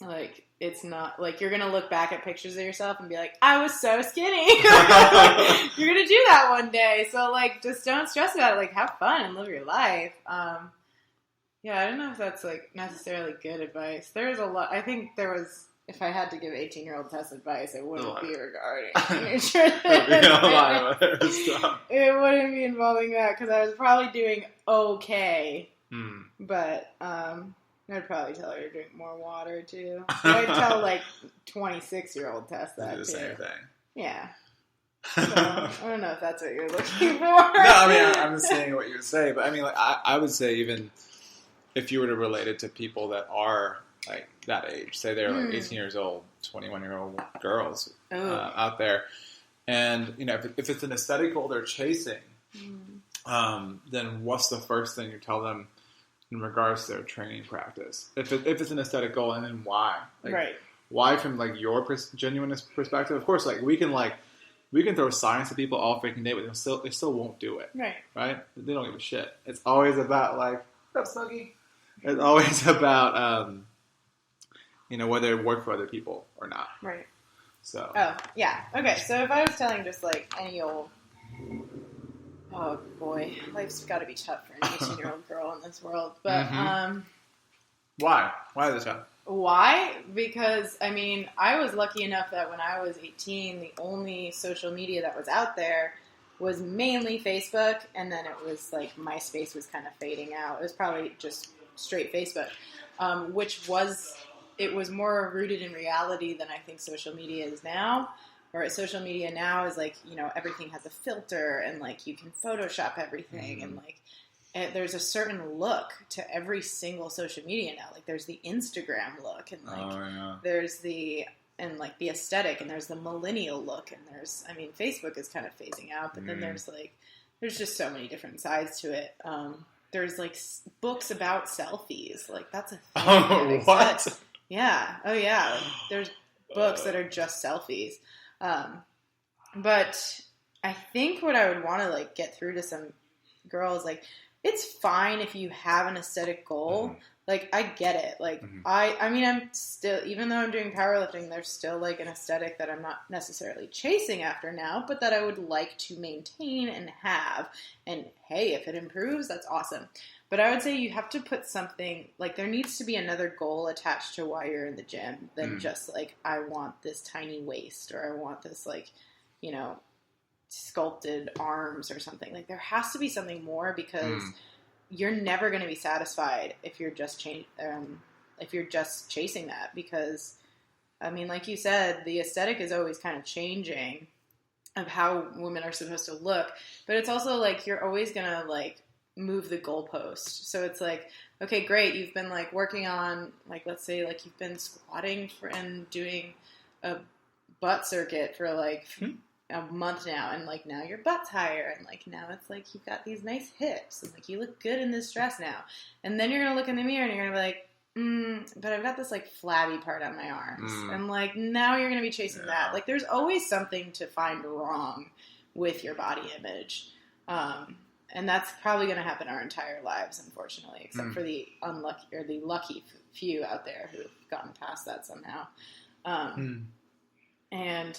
Like, it's not, like, you're gonna look back at pictures of yourself and be like, I was so skinny. You're gonna do that one day. So, like, just don't stress about it. Like, have fun and live your life. Yeah, I don't know if that's, like, necessarily good advice. There's a lot, I think there was, if I had to give 18-year-old Tess advice, it wouldn't be regarding nutrition. It wouldn't be involving that, because I was probably doing okay. But, I'd probably tell her to drink more water, too. But I'd tell, like, 26-year-old Tess that, too. Same thing. Yeah. So, I don't know if that's what you're looking for. No, I mean, I'm just saying what you would say. But, I mean, like, I would say even if you were to relate it to people that are, like, that age. Say they're, like, 18 years old, 21-year-old girls out there. And, you know, if it's an aesthetic goal they're chasing, then what's the first thing you tell them in regards to their training practice? If it's an aesthetic goal, and then why? Like, right. Why from, like, your genuine perspective? Of course, like, we can throw science at people all freaking day, but they still won't do it. Right? They don't give a shit. It's always about, like, what's up, Snuggie? It's always about, you know, whether it worked for other people or not. Right. So. Oh, yeah. Okay, so if I was telling just, like, any old... Oh, boy. Life's got to be tough for an 18-year-old girl in this world. But, Why? Why is it tough? Why? Because, I mean, I was lucky enough that when I was 18, the only social media that was out there was mainly Facebook, and then it was, like, MySpace was kind of fading out. It was probably just straight Facebook, which was... It was more rooted in reality than I think social media is now. Or social media now is like, you know, everything has a filter and like you can Photoshop everything and like there's a certain look to every single social media now. Like there's the Instagram look and like there's the aesthetic and there's the millennial look and there's, I mean, Facebook is kind of phasing out, but then there's just so many different sides to it. There's like books about selfies. Like that's a thing. Oh, what? Yeah. Oh, yeah. Like, there's books that are just selfies. But I think what I would want to, like, get through to some girls, like, it's fine if you have an aesthetic goal. Like, I get it. Like, I mean, I'm still, even though I'm doing powerlifting, there's still, like, an aesthetic that I'm not necessarily chasing after now, but that I would like to maintain and have. And, hey, if it improves, that's awesome. But I would say you have to put something, like, there needs to be another goal attached to why you're in the gym than just, like, I want this tiny waist or I want this, like, you know, sculpted arms or something. Like, there has to be something more because you're never going to be satisfied if you're just chasing that. Because, I mean, like you said, the aesthetic is always kind of changing of how women are supposed to look. But it's also, like, you're always going to, like, move the goalpost. So it's like, okay, great, you've been like working on, like, let's say like you've been squatting and doing a butt circuit for like a month now, and like now your butt's higher, and like now it's like you've got these nice hips and like you look good in this dress now, and then you're gonna look in the mirror and you're gonna be like, but I've got this like flabby part on my arms, and like now you're gonna be chasing that. Like there's always something to find wrong with your body image. And that's probably going to happen our entire lives, unfortunately, except for the unlucky or the lucky few out there who've gotten past that somehow. And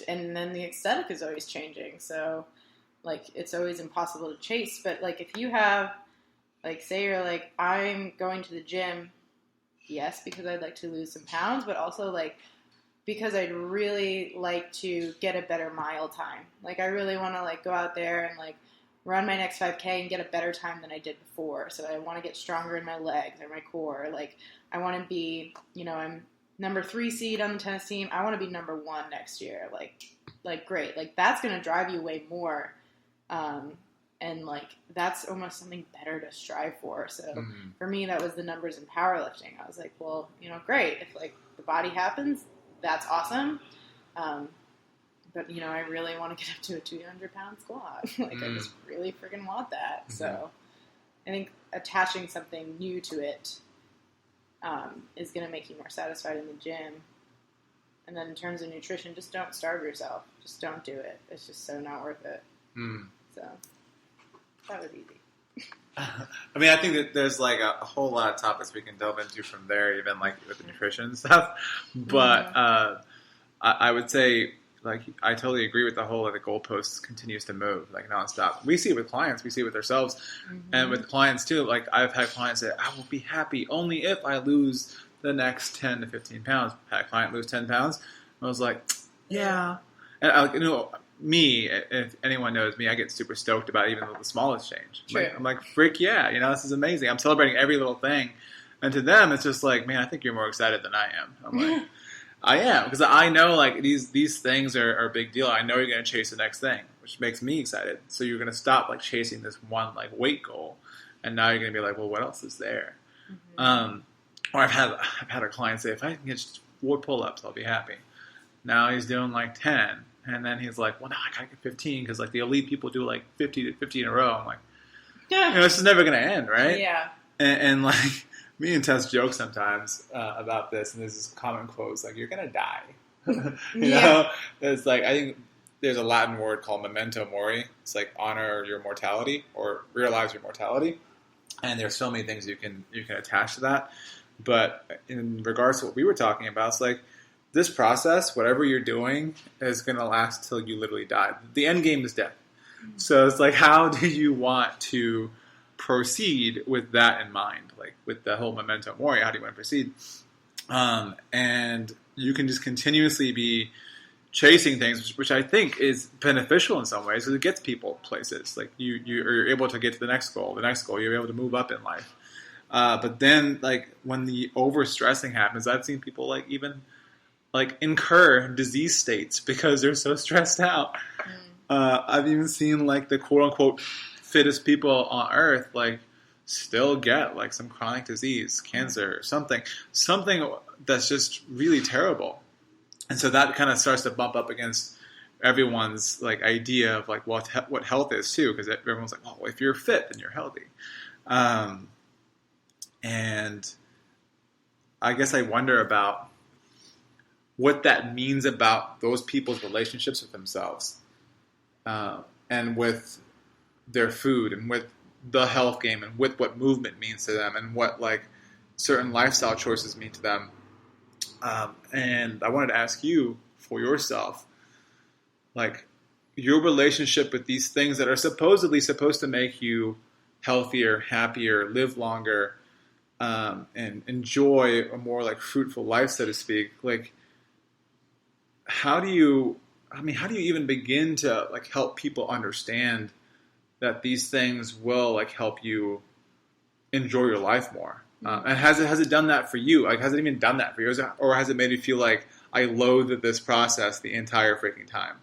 then the aesthetic is always changing. So, like, it's always impossible to chase. But, like, if you have, like, say you're like, I'm going to the gym, yes, because I'd like to lose some pounds, but also, like, because I'd really like to get a better mile time. Like, I really want to, like, go out there and, like, run my next 5K and get a better time than I did before. So I want to get stronger in my legs or my core. Like, I want to be, you know, I'm number 3 seed on the tennis team. I want to be number 1 next year. Like great. Like that's going to drive you way more. And like, that's almost something better to strive for. So for me, that was the numbers in powerlifting. I was like, well, you know, great. If like the body happens, that's awesome. But you know, I really want to get up to a 200-pound squat. Like I just really freaking want that. So I think attaching something new to it is going to make you more satisfied in the gym. And then in terms of nutrition, just don't starve yourself. Just don't do it. It's just so not worth it. So that was easy. I mean, I think that there's like a whole lot of topics we can delve into from there, even like with the nutrition and stuff. But I would say, like, I totally agree with the whole, like, the goalpost continues to move, like, nonstop. We see it with clients. We see it with ourselves. And with clients, too. Like, I've had clients say, I will be happy only if I lose the next 10 to 15 pounds. Had a client lose 10 pounds. I was like, yeah. And, you know, me, if anyone knows me, I get super stoked about even the smallest change. I'm like, frick yeah. You know, this is amazing. I'm celebrating every little thing. And to them, it's just like, man, I think you're more excited than I am. I'm like... I am, because I know like these things are a big deal. I know you're going to chase the next thing, which makes me excited. So you're going to stop like chasing this one like weight goal, and now you're going to be like, well, what else is there? Or I've had a client say, if I can get just 4 pull-ups, I'll be happy. Now he's doing like 10, and then he's like, well, now I got to get 15 because like the elite people do like 50 in a row. I'm like, you know, this is never going to end, right? Yeah. And like. Me and Tess joke sometimes about this, and there's this common quote, like, you're going to die. you know? It's like, I think there's a Latin word called memento mori. It's like honor your mortality or realize your mortality. And there's so many things you can attach to that. But in regards to what we were talking about, it's like this process, whatever you're doing, is going to last till you literally die. The end game is death. So it's like, how do you want to proceed with that in mind, like with the whole memento mori? How do you want to proceed? And you can just continuously be chasing things, which I think is beneficial in some ways, because it gets people places. Like you're able to get to the next goal, you're able to move up in life. But then, like when the overstressing happens, I've seen people like even like incur disease states because they're so stressed out. I've even seen like the quote unquote fittest people on earth like still get like some chronic disease, cancer, something that's just really terrible. And so that kind of starts to bump up against everyone's like idea of like what health is too, because everyone's like, oh, if you're fit then you're healthy. And I guess I wonder about what that means about those people's relationships with themselves and with their food and with the health game and with what movement means to them and what like certain lifestyle choices mean to them. And I wanted to ask you for yourself, like your relationship with these things that are supposedly supposed to make you healthier, happier, live longer, and enjoy a more like fruitful life, so to speak. Like, how do you even begin to like help people understand that these things will like help you enjoy your life more? And has it done that for you? Like, has it even done that for you? Or has it made you feel like I loathe this process the entire freaking time?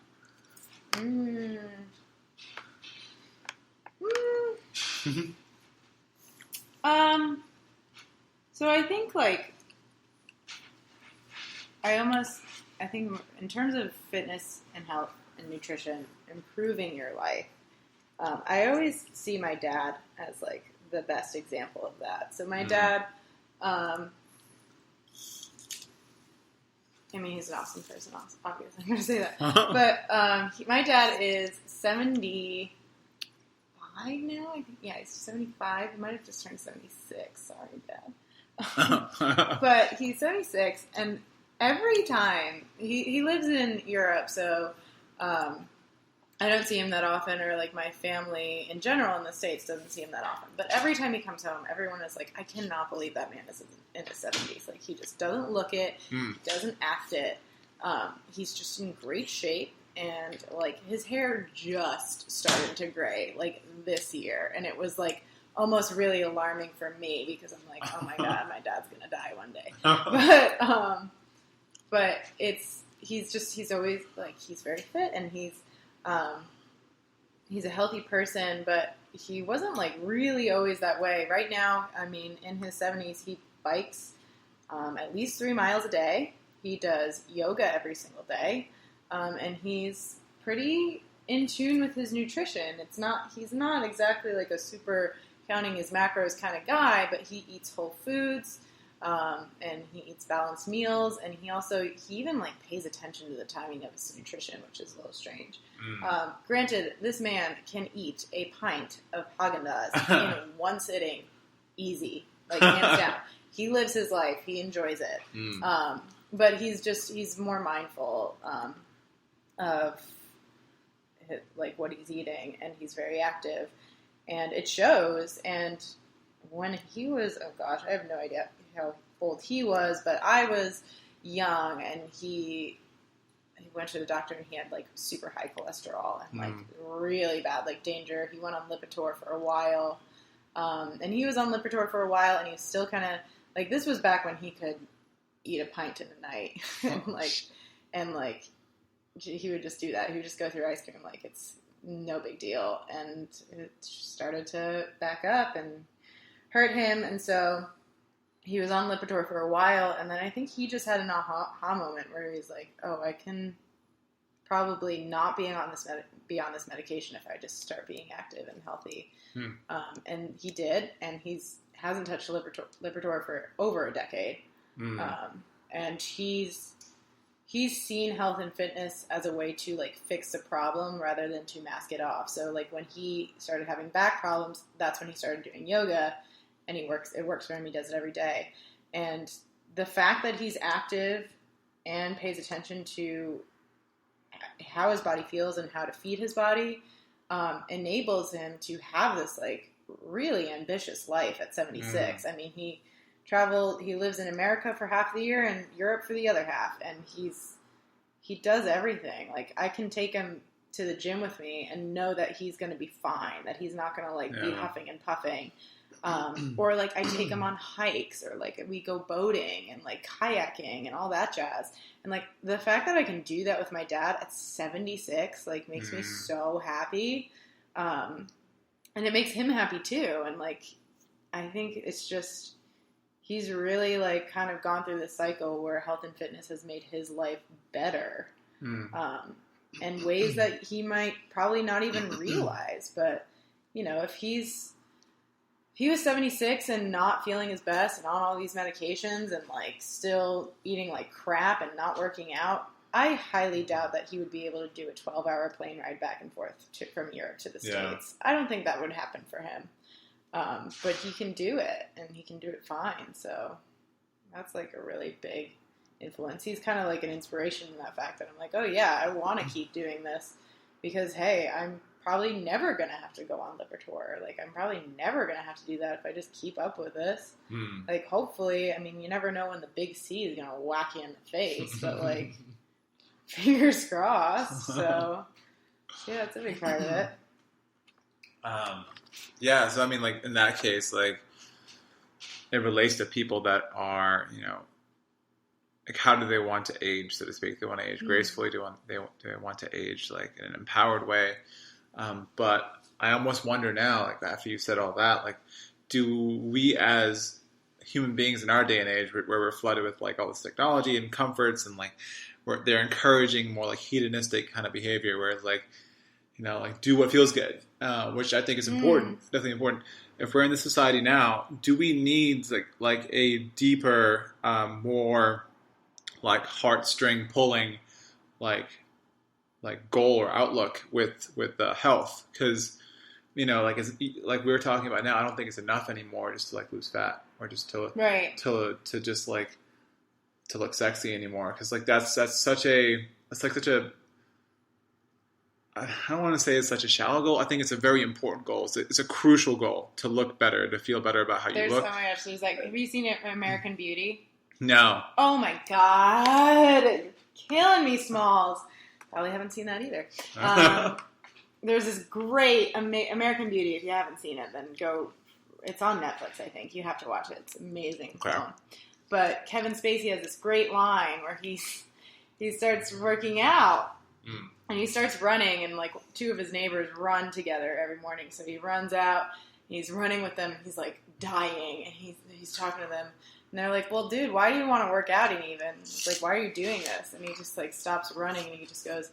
So I think like, I think in terms of fitness and health and nutrition, improving your life, I always see my dad as like the best example of that. So my dad, I mean, he's an awesome person, obviously. I'm going to say that. But my dad is 75 now. I think, yeah, he's 75. He might have just turned 76. Sorry, Dad. But he's 76, and every time, he lives in Europe, so I don't see him that often, or like my family in general in the States doesn't see him that often. But every time he comes home, everyone is like, I cannot believe that man is in his 70s. Like, he just doesn't look it, doesn't act it. He's just in great shape, and like his hair just started to gray like this year, and it was like almost really alarming for me because I'm like, oh my god, my dad's gonna die one day. but he's always like, he's very fit and he's a healthy person, but he wasn't like really always that way. Right now, I mean, in his 70s, he bikes at least 3 miles a day. He does yoga every single day, and he's pretty in tune with his nutrition. He's not exactly like a super counting his macros kind of guy, but he eats whole foods, and he eats balanced meals, and he even like pays attention to the timing of his nutrition, which is a little strange. Granted, this man can eat a pint of Haagen-Dazs in one sitting, easy, like hands down. He lives his life. He enjoys it. But he's more mindful of like what he's eating, and he's very active, and it shows. And when he was, oh gosh, I have no idea how old he was, but I was young, and he went to the doctor, and he had like super high cholesterol and like really bad, like danger. He went on Lipitor for a while, and he was on Lipitor for a while, and he was still kind of like, this was back when he could eat a pint in a night, and he would just do that. He would just go through ice cream like it's no big deal, and it started to back up and hurt him, and so he was on Lipitor for a while, and then I think he just had an aha moment where he was like, oh, I can probably not be on this medication if I just start being active and healthy. And he did, and hasn't touched Lipitor for over a decade. And he's seen health and fitness as a way to like fix a problem rather than to mask it off. So like when he started having back problems, that's when he started doing yoga, and it works for him. He does it every day. And the fact that he's active and pays attention to how his body feels and how to feed his body enables him to have this like really ambitious life at 76. I mean, he lives in America for half the year and Europe for the other half, and he does everything. Like, I can take him to the gym with me and know that he's going to be fine, that he's not going to like be huffing and puffing. Or like I take him on hikes, or like we go boating and like kayaking and all that jazz. And like the fact that I can do that with my dad at 76 like makes me so happy. And it makes him happy too. And like I think it's just, he's really like kind of gone through this cycle where health and fitness has made his life better. In ways that he might probably not even realize. But you know, if he was 76 and not feeling his best and on all these medications and like still eating like crap and not working out, I highly doubt that he would be able to do a 12-hour plane ride back and forth from Europe to the States. I don't think that would happen for him. But he can do it, and he can do it fine. So that's like a really big influence. He's kind of like an inspiration in that fact that I'm like, oh yeah, I want to keep doing this because, hey, I'm probably never going to have to go on Lipitor. Like, I'm probably never going to have to do that if I just keep up with this. Like, hopefully, I mean, you never know when the big C is going to whack you in the face, but, like, fingers crossed. So, yeah, that's a big part of it. Yeah, so, I mean, like, in that case, like, it relates to people that are, you know, like, how do they want to age, so to speak? They want to age gracefully. Do they want to age, like, in an empowered way? But I almost wonder now, like after you said all that, like, do we as human beings in our day and age, where we're flooded with like all this technology and comforts, and like they're encouraging more like hedonistic kind of behavior, where it's like, you know, like do what feels good, which I think is important, definitely important. If we're in this society now, do we need like a deeper, more like heartstring pulling, like goal or outlook with health? Because, you know, like we were talking about now, I don't think it's enough anymore just to like lose fat or just to just like to look sexy anymore. Because like that's such a I don't want to say it's such a shallow goal. I think it's a very important goal. It's a crucial goal to look better, to feel better about how you look. Oh my gosh, there's like, have you seen American Beauty? No. Oh my god, you're killing me, Smalls. Probably haven't seen that either. There's this great American Beauty. If you haven't seen it, then go. It's on Netflix, I think. You have to watch it. It's amazing. Okay. But Kevin Spacey has this great line where he starts working out. And he starts running, and like two of his neighbors run together every morning. So he runs out, he's running with them, he's like dying, and he's talking to them. And they're like, well, dude, why do you want to work out even? It's like, why are you doing this? And he just like stops running, and he just goes,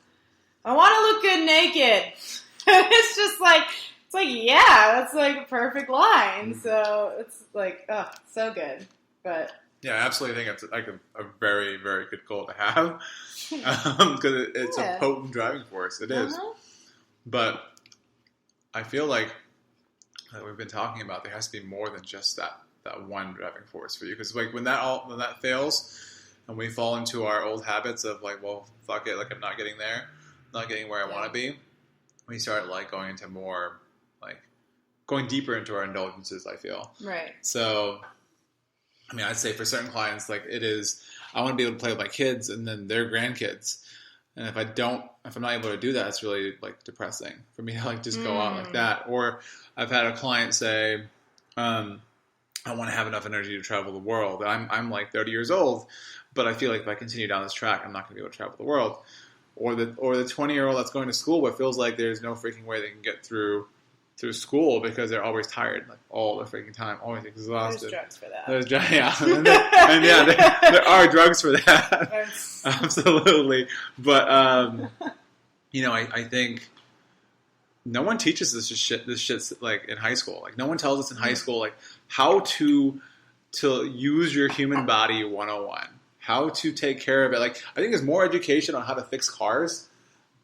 I want to look good naked. It's just like, yeah, that's like a perfect line. So it's like, oh, so good. But yeah, I absolutely think it's like a very, very good goal to have. Because it's a potent driving force. It is. But I feel like we've been talking about, there has to be more than just that one driving force for you. Because like when that fails, and we fall into our old habits of like, well, fuck it, like I'm not getting there, not getting where I want to be, we start like going into more like going deeper into our indulgences, I feel. Right. So I mean, I'd say for certain clients, like it is, I want to be able to play with my kids and then their grandkids. And if I'm not able to do that, it's really like depressing for me to like just go out like that. Or I've had a client say, I want to have enough energy to travel the world. I'm like 30 years old, but I feel like if I continue down this track, I'm not going to be able to travel the world. Or the 20-year-old that's going to school, but feels like there's no freaking way they can get through school because they're always tired, like all the freaking time, always exhausted. There's drugs for that. There are drugs for that. Absolutely. But, I think no one teaches this shit like in high school. Like no one tells us in high school, like how to use your human body 101, how to take care of it. Like I think there's more education on how to fix cars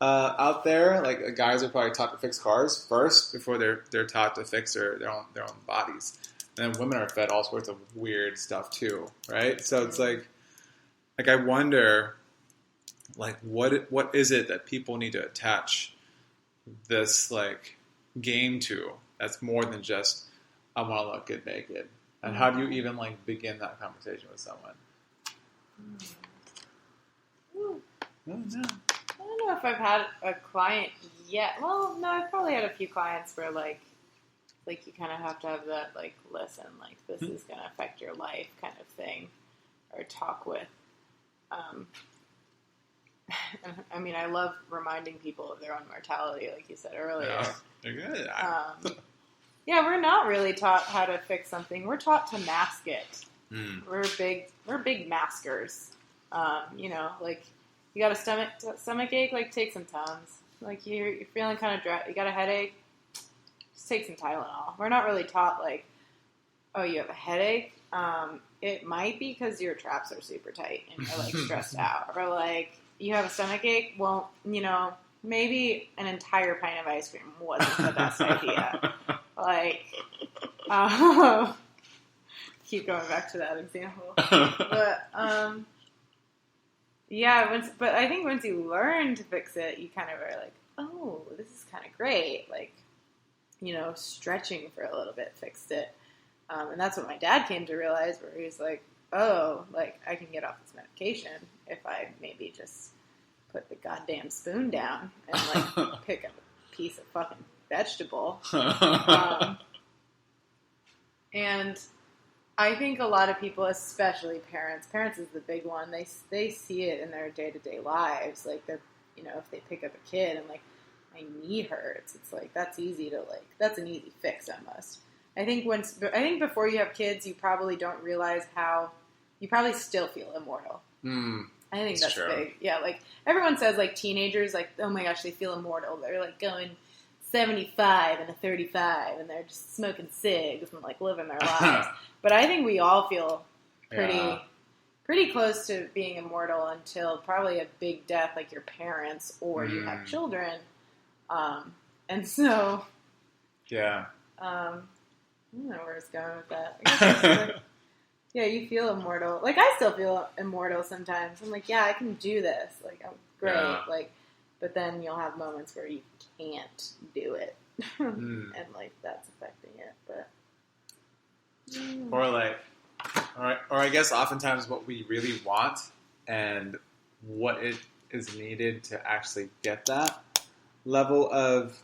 out there. Like guys are probably taught to fix cars first before they're taught to fix their own bodies. And then women are fed all sorts of weird stuff too, right? So it's like I wonder, like what is it that people need to attach this like game to that's more than just I want to look good naked? And how do you even like begin that conversation with someone? No. I don't know if I've had a client yet. Well, no, I've probably had a few clients where like you kind of have to have that like, listen, like this is going to affect your life kind of thing, or talk with. I mean, I love reminding people of their own mortality, like you said earlier. Yeah, you're good. Yeah, we're not really taught how to fix something. We're taught to mask it. We're big maskers. Like you got a stomach ache, like take some Tums. Like you're feeling kind of dry, you got a headache, just take some Tylenol. We're not really taught like, oh, you have a headache. It might be because your traps are super tight and you're like stressed out, or like you have a stomach ache. Well, maybe an entire pint of ice cream wasn't the best idea. Like, keep going back to that example. But, but I think once you learn to fix it, you kind of are like, oh, this is kind of great. Like, stretching for a little bit fixed it. And that's what my dad came to realize, where he was like, oh, like, I can get off this medication if I maybe just put the goddamn spoon down and, like, pick up a piece of fucking vegetable. And I think a lot of people, especially parents is the big one, they see it in their day-to-day lives. Like, they're, if they pick up a kid and, like, my knee hurts, it's like, that's easy to, like, that's an easy fix almost. I think before you have kids, you probably don't realize how you probably still feel immortal. I think that's true. Big. Yeah, like everyone says, like teenagers, like oh my gosh, they feel immortal. They're like going 75 and a 35, and they're just smoking cigs and like living their lives. But I think we all feel pretty close to being immortal until probably a big death, like your parents or you have children. And so, yeah. I don't know where it's going with that. I guess like, yeah, you feel immortal. Like, I still feel immortal sometimes. I'm like, yeah, I can do this. Like, I'm great. Yeah. Like, but then you'll have moments where you can't do it. And, like, that's affecting it. But Or, like, or I guess oftentimes what we really want and what it is needed to actually get that level of,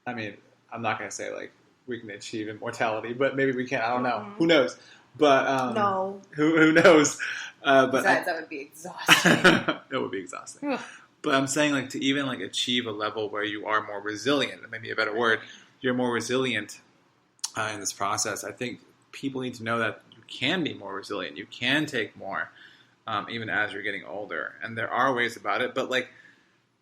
I mean, I'm not going to say, like, we can achieve immortality, but maybe we can. I don't know. Who knows? But No. who knows? But Besides, that would be exhausting. it would be exhausting. But I'm saying like to even like achieve a level where you are more resilient, maybe a better word, you're more resilient in this process. I think people need to know that you can be more resilient. You can take more, even as you're getting older. And there are ways about it. But like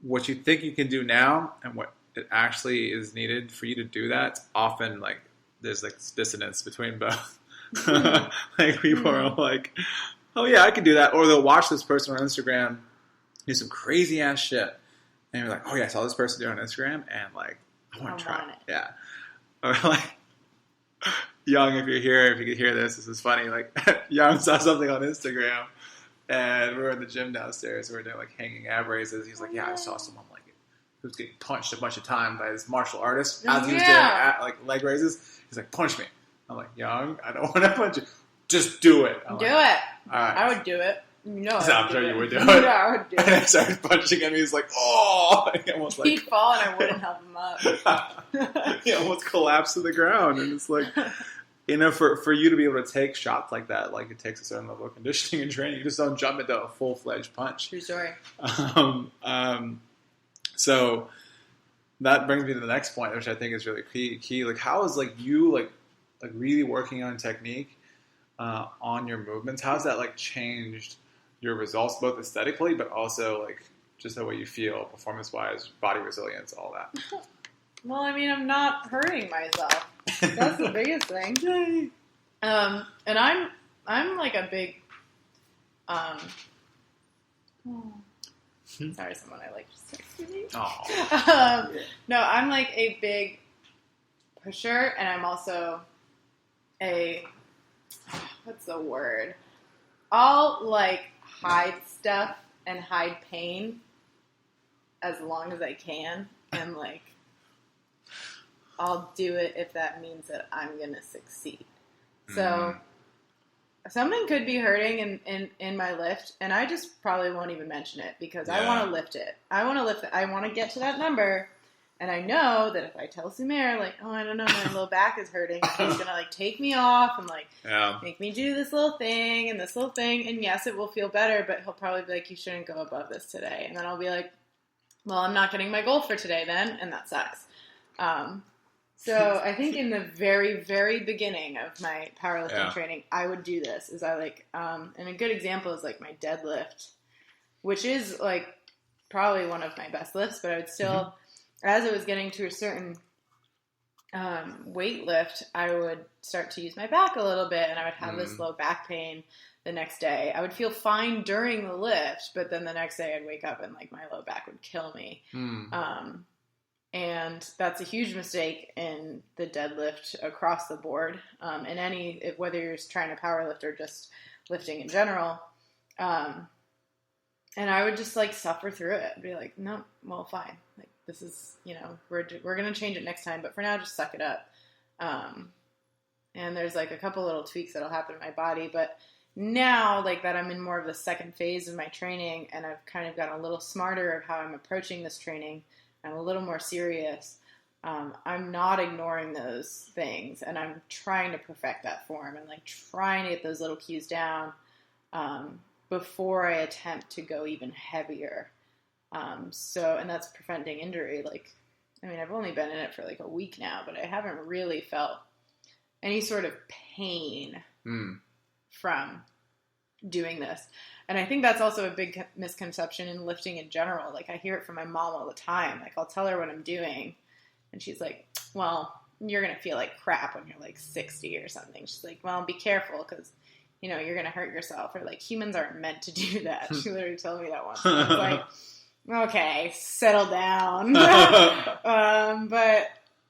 what you think you can do now and what it actually is needed for you to do that, often like there's like this dissonance between both. Like people are like, oh yeah, I can do that. Or they'll watch this person on Instagram do some crazy ass shit. And you're like, oh yeah, I saw this person do it on Instagram and like, I want to try it. Yeah. Or like, Young, if you're here, if you could hear this is funny. Like, Young saw something on Instagram and we were in the gym downstairs. We were doing like hanging ab raises. He's like, yeah, I saw someone like who was getting punched a bunch of times by this martial artist as he was doing like leg raises. He's like, punch me. I'm like, Young, I don't want to punch you. Just do it. Do it. All right. I would do it. No, I'm sure you would do it. Yeah, I would do it. And I started punching him. He's like, oh! He almost like he'd fall and I wouldn't help him up. He almost collapsed to the ground. And it's like, you know, for you to be able to take shots like that, like it takes a certain level of conditioning and training. You just don't jump into a full-fledged punch. True story. So that brings me to the next point, which I think is really key. Like, how is like you like really working on technique on your movements? How's that like changed your results, both aesthetically, but also like just the way you feel, performance-wise, body resilience, all that? Well, I mean, I'm not hurting myself. That's the biggest thing. Yay. And I'm like a big sorry, someone I like just texted me. Oh. No, I'm like a big pusher, and I'm also a what's the word? I'll like hide stuff and hide pain as long as I can, and like I'll do it if that means that I'm gonna succeed. So something could be hurting in my lift, and I just probably won't even mention it because I want to lift it. I want to lift it. I want to get to that number. And I know that if I tell Sumer, like, oh, I don't know, my low back is hurting, he's going to, like, take me off and, like, make me do this little thing and this little thing. And, yes, it will feel better, but he'll probably be like, you shouldn't go above this today. And then I'll be like, well, I'm not getting my goal for today then, and that sucks. So I think in the very, very beginning of my powerlifting training, I would do this. Is I, like, and a good example is, like, my deadlift, which is, like, probably one of my best lifts, but I would still... As I was getting to a certain weight lift, I would start to use my back a little bit, and I would have this low back pain the next day. I would feel fine during the lift, but then the next day I'd wake up and like my low back would kill me. And that's a huge mistake in the deadlift across the board. Whether you're trying to powerlift or just lifting in general. And I would just like suffer through it and be like, no, well, fine. Like, this is, you know, we're going to change it next time, but for now, just suck it up. And there's like a couple little tweaks that'll happen in my body, but now like that I'm in more of the second phase of my training and I've kind of gotten a little smarter of how I'm approaching this training. I'm a little more serious. I'm not ignoring those things and I'm trying to perfect that form and like trying to get those little cues down, before I attempt to go even heavier. And that's preventing injury. Like, I mean, I've only been in it for like a week now, but I haven't really felt any sort of pain from doing this. And I think that's also a big misconception in lifting in general. Like, I hear it from my mom all the time. Like, I'll tell her what I'm doing, and she's like, well, you're going to feel like crap when you're like 60 or something. She's like, well, be careful because, you know, you're going to hurt yourself. Or like, humans aren't meant to do that. She literally told me that once. And I was like, okay, settle down. But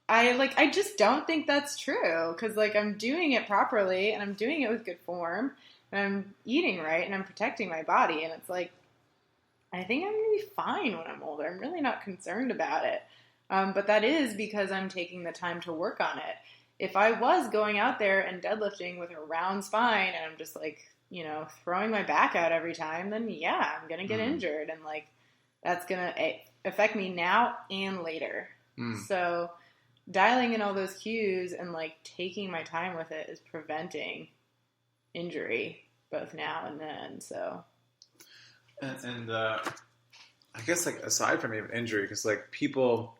I just don't think that's true. Cause like I'm doing it properly and I'm doing it with good form and I'm eating right and I'm protecting my body. And it's like, I think I'm going to be fine when I'm older. I'm really not concerned about it. But that is because I'm taking the time to work on it. If I was going out there and deadlifting with a round spine and I'm just like, you know, throwing my back out every time, then yeah, I'm going to get injured. And like, that's going to affect me now and later. So dialing in all those cues and like taking my time with it is preventing injury both now and then. So, and I guess like aside from even injury, because like people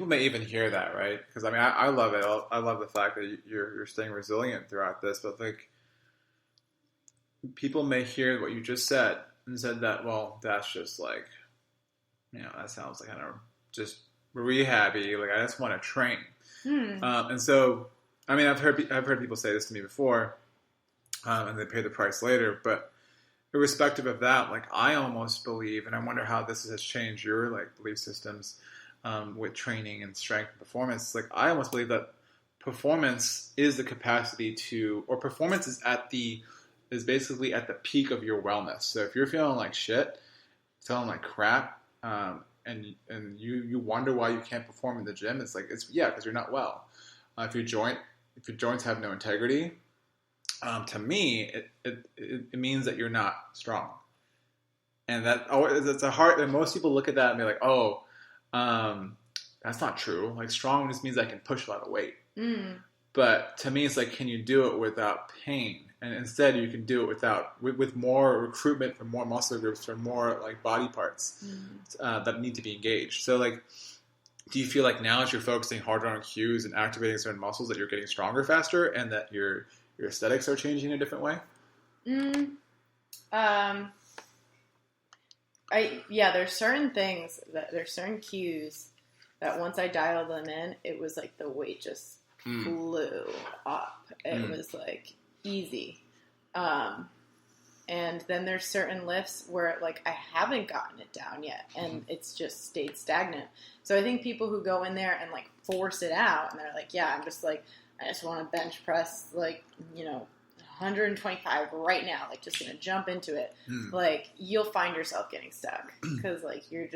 may even hear that, right? Because I mean, I love it. I love the fact that you're staying resilient throughout this, but like people may hear what you just said and said that, well, that's just like, that sounds like kind of just rehabby. Like I just want to train. And so, I mean, I've heard people say this to me before, and they pay the price later. But irrespective of that, like I almost believe, and I wonder how this has changed your like belief systems with training and strength and performance. Like I almost believe that performance is the capacity to, or performance is basically at the peak of your wellness. So if you're feeling like shit, feeling like crap, and you wonder why you can't perform in the gym, it's because you're not well. If your joints have no integrity, to me it means that you're not strong, and that's a hard. And most people look at that and be like, oh, that's not true. Like strong just means I can push a lot of weight. But to me, it's like, can you do it without pain? And instead, you can do it with more recruitment for more muscle groups, for more like body parts that need to be engaged. So, like, do you feel like now as you're focusing harder on cues and activating certain muscles that you're getting stronger faster, and that your aesthetics are changing in a different way? There's certain cues that once I dialed them in, it was like the weight just flew up. It was like easy. And then there's certain lifts where like I haven't gotten it down yet and it's just stayed stagnant. So I think people who go in there and like force it out and they're like, I just want to bench press like, 125 right now, like just gonna jump into it. Like you'll find yourself getting stuck because like you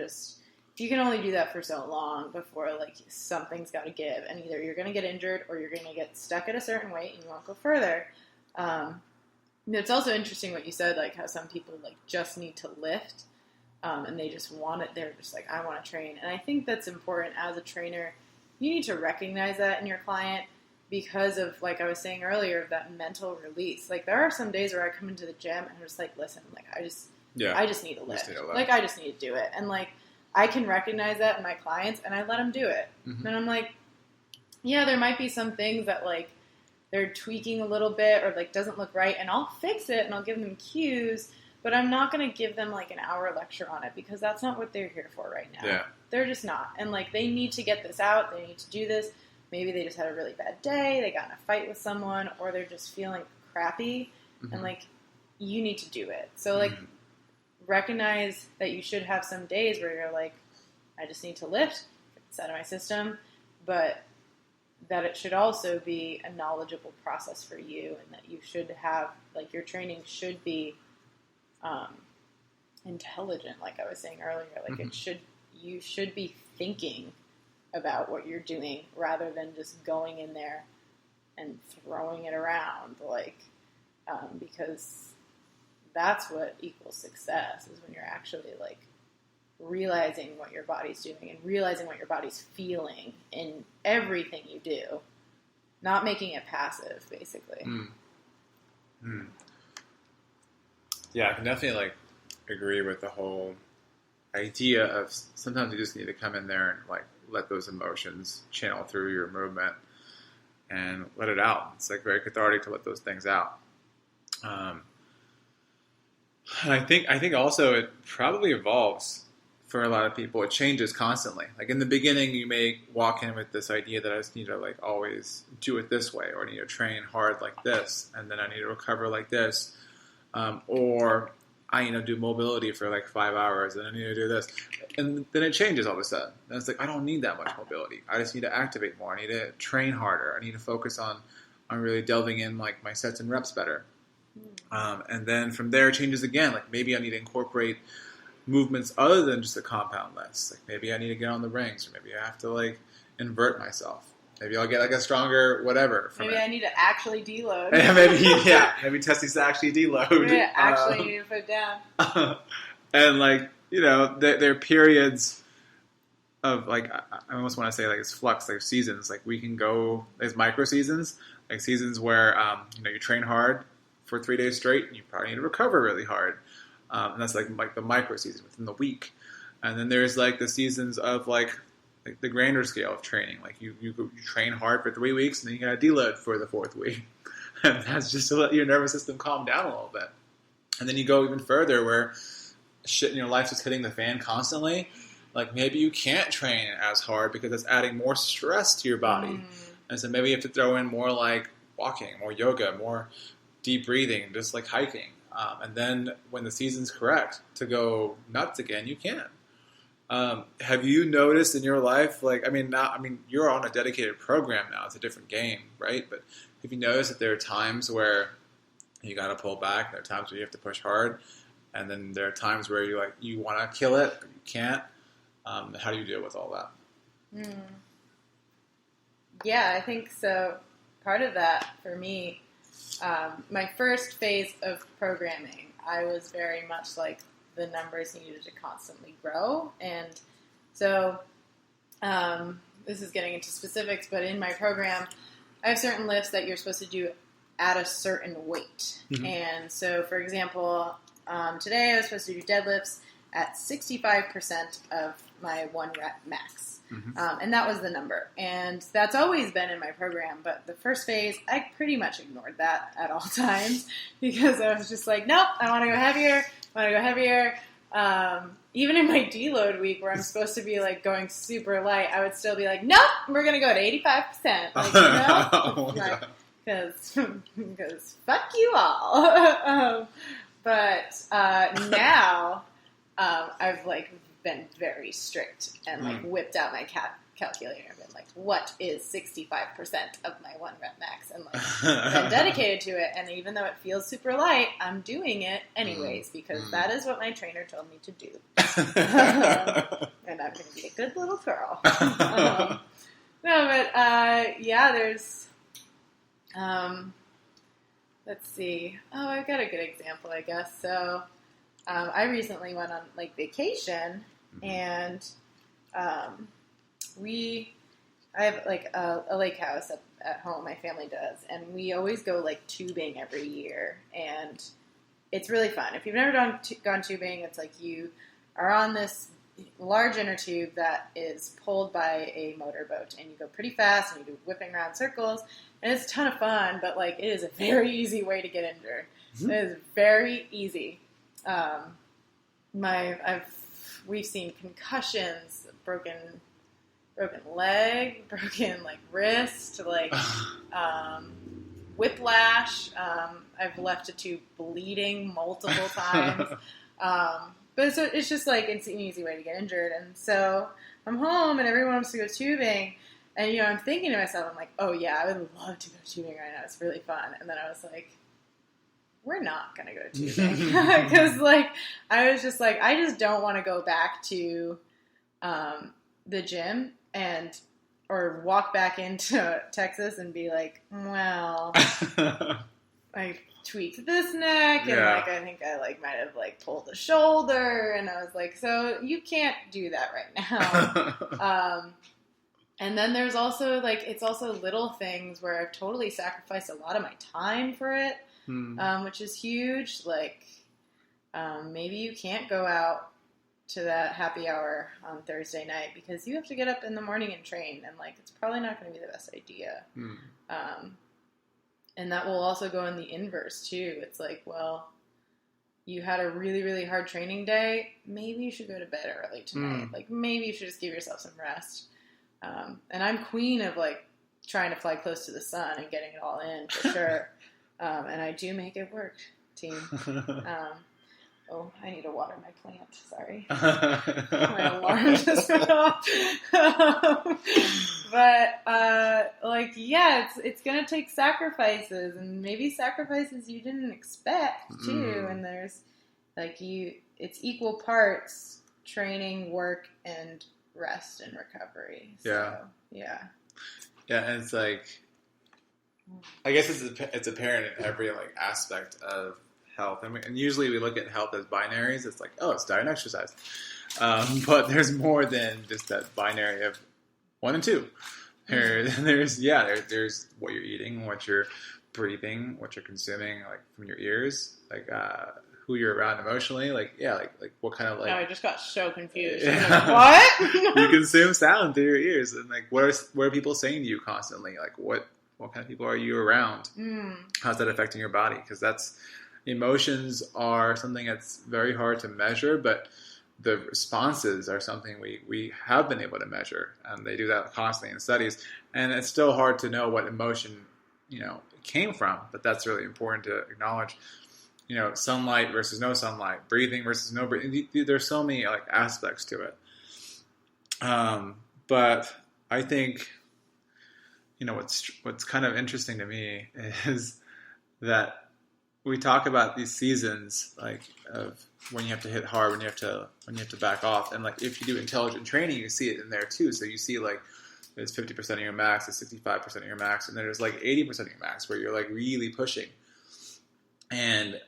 can only do that for so long before like something's got to give, and either you're gonna get injured or you're gonna get stuck at a certain weight and you won't go further. It's also interesting what you said, like how some people like just need to lift, and they just want it. They're just like, I want to train. And I think that's important as a trainer. You need to recognize that in your client because of, like I was saying earlier, of that mental release. Like there are some days where I come into the gym and I'm just like, listen, like I just need to lift. Like I just need to do it. And like I can recognize that in my clients and I let them do it. And I'm like, there might be some things that like they're tweaking a little bit or like doesn't look right, and I'll fix it and I'll give them cues, but I'm not going to give them like an hour lecture on it because that's not what they're here for right now. Yeah. They're just not. And like they need to get this out. They need to do this. Maybe they just had a really bad day. They got in a fight with someone, or they're just feeling crappy, and like you need to do it. So like recognize that you should have some days where you're like, I just need to lift, get this out of my system, but that it should also be a knowledgeable process for you, and that you should have, like, your training should be intelligent, like I was saying earlier. Like, you should be thinking about what you're doing rather than just going in there and throwing it around, like, because that's what equals success, is when you're actually, like, realizing what your body's doing and realizing what your body's feeling in everything you do, not making it passive, basically. Yeah, I can definitely like agree with the whole idea of sometimes you just need to come in there and like let those emotions channel through your movement and let it out. It's like very cathartic to let those things out. I think also it probably evolves for a lot of people. It changes constantly. Like in the beginning, you may walk in with this idea that I just need to like always do it this way, or I need to train hard like this, and then I need to recover like this, or I do mobility for like 5 hours, and I need to do this, and then it changes all of a sudden. And it's like I don't need that much mobility. I just need to activate more. I need to train harder. I need to focus on really delving in like my sets and reps better. And then from there it changes again. Like maybe I need to incorporate movements other than just a compound list. Like maybe I need to get on the rings, or maybe I have to like invert myself. Maybe I'll get like a stronger whatever. Maybe I need to actually deload. maybe Tess needs to actually deload. Yeah, actually need to put down. And like there are periods of like I almost want to say like it's flux. Like seasons. Like we can go. There's micro seasons. Like seasons where you train hard for 3 days straight, you probably need to recover really hard. And that's like the micro season within the week. And then there's like the seasons of like the grander scale of training. Like you train hard for 3 weeks and then you got to deload for the 4th week. And that's just to let your nervous system calm down a little bit. And then you go even further where shit in your life is hitting the fan constantly. Like maybe you can't train as hard because it's adding more stress to your body. And so maybe you have to throw in more like walking, more yoga, more deep breathing, just like hiking. And then when the season's correct to go nuts again, you can. Have you noticed in your life, like, you're on a dedicated program now. It's a different game, right? But have you noticed that there are times where you got to pull back? There are times where you have to push hard. And then there are times where you want to kill it, but you can't. How do you deal with all that? Yeah, I think so. Part of that for me, my first phase of programming, I was very much like the numbers needed to constantly grow. And so this is getting into specifics, but in my program, I have certain lifts that you're supposed to do at a certain weight. Mm-hmm. And so, for example, today I was supposed to do deadlifts at 65% of my 1 rep max. Mm-hmm. And that was the number. And that's always been in my program. But the first phase, I pretty much ignored that at all times because I was just like, nope, I want to go heavier. Even in my deload week where I'm supposed to be like going super light, I would still be like, nope, we're going to go to 85%. Like, no, because fuck you all. But now I've like been very strict and like whipped out my calculator and been like, what is 65% of my 1 rep max? And like been dedicated to it. And even though it feels super light, I'm doing it anyways because that is what my trainer told me to do. And I'm going to be a good little girl. There's let's see. Oh, I've got a good example, I guess. So I recently went on like vacation and I have like a lake house at home, my family does, and we always go like tubing every year, and it's really fun. If you've never gone tubing, it's like you are on this large inner tube that is pulled by a motorboat, and you go pretty fast, and you do whipping around circles, and it's a ton of fun, but like it is a very easy way to get injured. Mm-hmm. It is very easy. We've seen concussions, broken leg, broken like wrist, like whiplash. I've left a tube bleeding multiple times. But it's just like it's an easy way to get injured. And so I'm home and everyone wants to go tubing. And I'm thinking to myself, I'm like, oh yeah, I would love to go tubing right now. It's really fun. And then I was like, we're not going to go tubing. Because like, I was just like, I just don't want to go back to the gym or walk back into Texas and be like, well, I tweaked this neck and like I think I like might have like pulled a shoulder, and I was like, so you can't do that right now. And then there's also like it's also little things where I've totally sacrificed a lot of my time for it, which is huge. Like maybe you can't go out to that happy hour on Thursday night because you have to get up in the morning and train, and like it's probably not going to be the best idea. And that will also go in the inverse too. It's like, well, you had a really, really hard training day. Maybe you should go to bed early tonight. Like maybe you should just give yourself some rest. And I'm queen of like trying to fly close to the sun and getting it all in for sure. And I do make it work, team. Oh, I need to water my plant. Sorry. My alarm just went off. It's going to take sacrifices, and maybe sacrifices you didn't expect, too. And there's, it's equal parts training, work, and rest and recovery. So, yeah. Yeah, and it's like, I guess it's apparent in every, aspect of health. And usually we look at health as binaries. It's like, oh, it's diet and exercise. But there's more than just that binary of 1 and 2. There's what you're eating, what you're breathing, what you're consuming, like from your ears, like who you're around emotionally, like what kind of like. No, I just got so confused. Yeah. Like, what? You consume sound through your ears, and like what are people saying to you constantly? Like what kind of people are you around? How's that affecting your body? Because emotions are something that's very hard to measure, but the responses are something we have been able to measure, and they do that constantly in studies. And it's still hard to know what emotion, came from, but that's really important to acknowledge. Sunlight versus no sunlight, breathing versus no breathing. There's so many like aspects to it. But I think, what's kind of interesting to me is that we talk about these seasons, like of when you have to hit hard, when you have to back off, and like if you do intelligent training, you see it in there too. So you see like there's 50% of your max, there's 65% of your max, and then there's like 80% of your max where you're like really pushing. And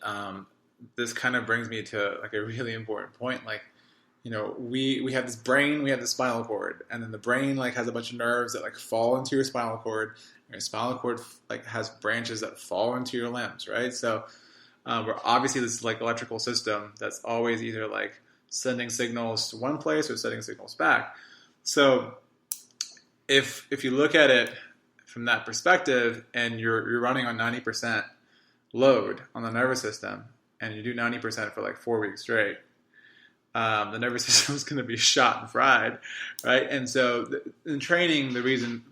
this kind of brings me to like a really important point. Like, we have this brain, we have the spinal cord, and then the brain like has a bunch of nerves that like fall into your spinal cord. Your spinal cord like has branches that fall into your limbs, right? So we're obviously this like electrical system that's always either like sending signals to one place or sending signals back. So if you look at it from that perspective, and you're running on 90% load on the nervous system, and you do 90% for like 4 weeks straight, the nervous system is going to be shot and fried, right? And so in training,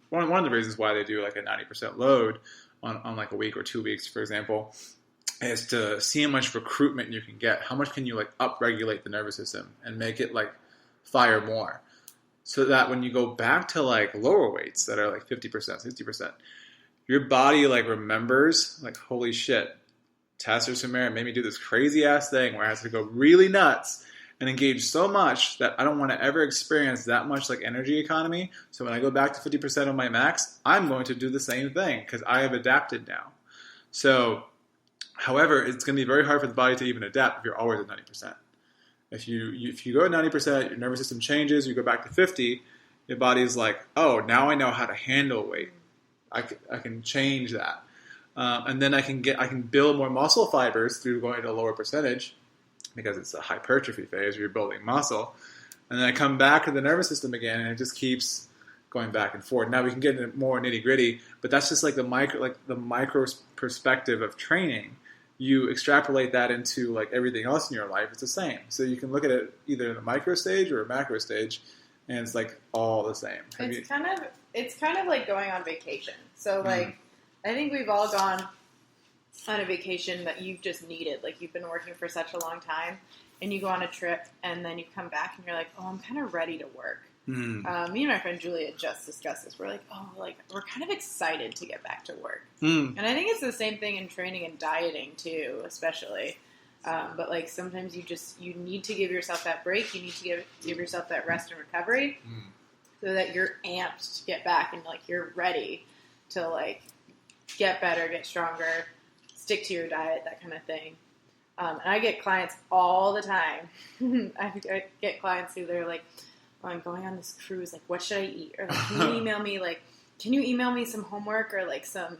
one of the reasons why they do like a 90% load on like a week or 2 weeks, for example, is to see how much recruitment you can get. How much can you like upregulate the nervous system and make it like fire more, so that when you go back to like lower weights that are like 50%, 60%, your body like remembers like, holy shit, Tess or Samara made me do this crazy ass thing where I have to go really nuts and engage so much that I don't want to ever experience that much like energy economy. So when I go back to 50% of my max, I'm going to do the same thing because I have adapted now. So, however, it's going to be very hard for the body to even adapt if you're always at 90%. If you go at 90%, your nervous system changes, you go back to 50, your body's like, oh, now I know how to handle weight. I can change that. And then I can build more muscle fibers through going to a lower percentage, because it's a hypertrophy phase where you're building muscle. And then I come back to the nervous system again, and it just keeps going back and forth. Now we can get into more nitty gritty, but that's just like the micro perspective of training. You extrapolate that into like everything else in your life, it's the same. So you can look at it either in a micro stage or a macro stage, and it's like all the same. It's kind of like going on vacation. So like, I think we've all gone on a vacation that you've just needed. Like you've been working for such a long time, and you go on a trip, and then you come back and you're like, oh, I'm kind of ready to work. Me and my friend Julia just discussed this. We're like, we're kind of excited to get back to work. And I think it's the same thing in training and dieting too, especially. But like sometimes you need to give yourself that break. You need to give yourself that rest and recovery, so that you're amped to get back and like you're ready to like get better, get stronger, stick to your diet, that kind of thing. And I get clients all the time. I get clients who they're like, oh, I'm going on this cruise, like what should I eat? Or like, can you email me some homework or like some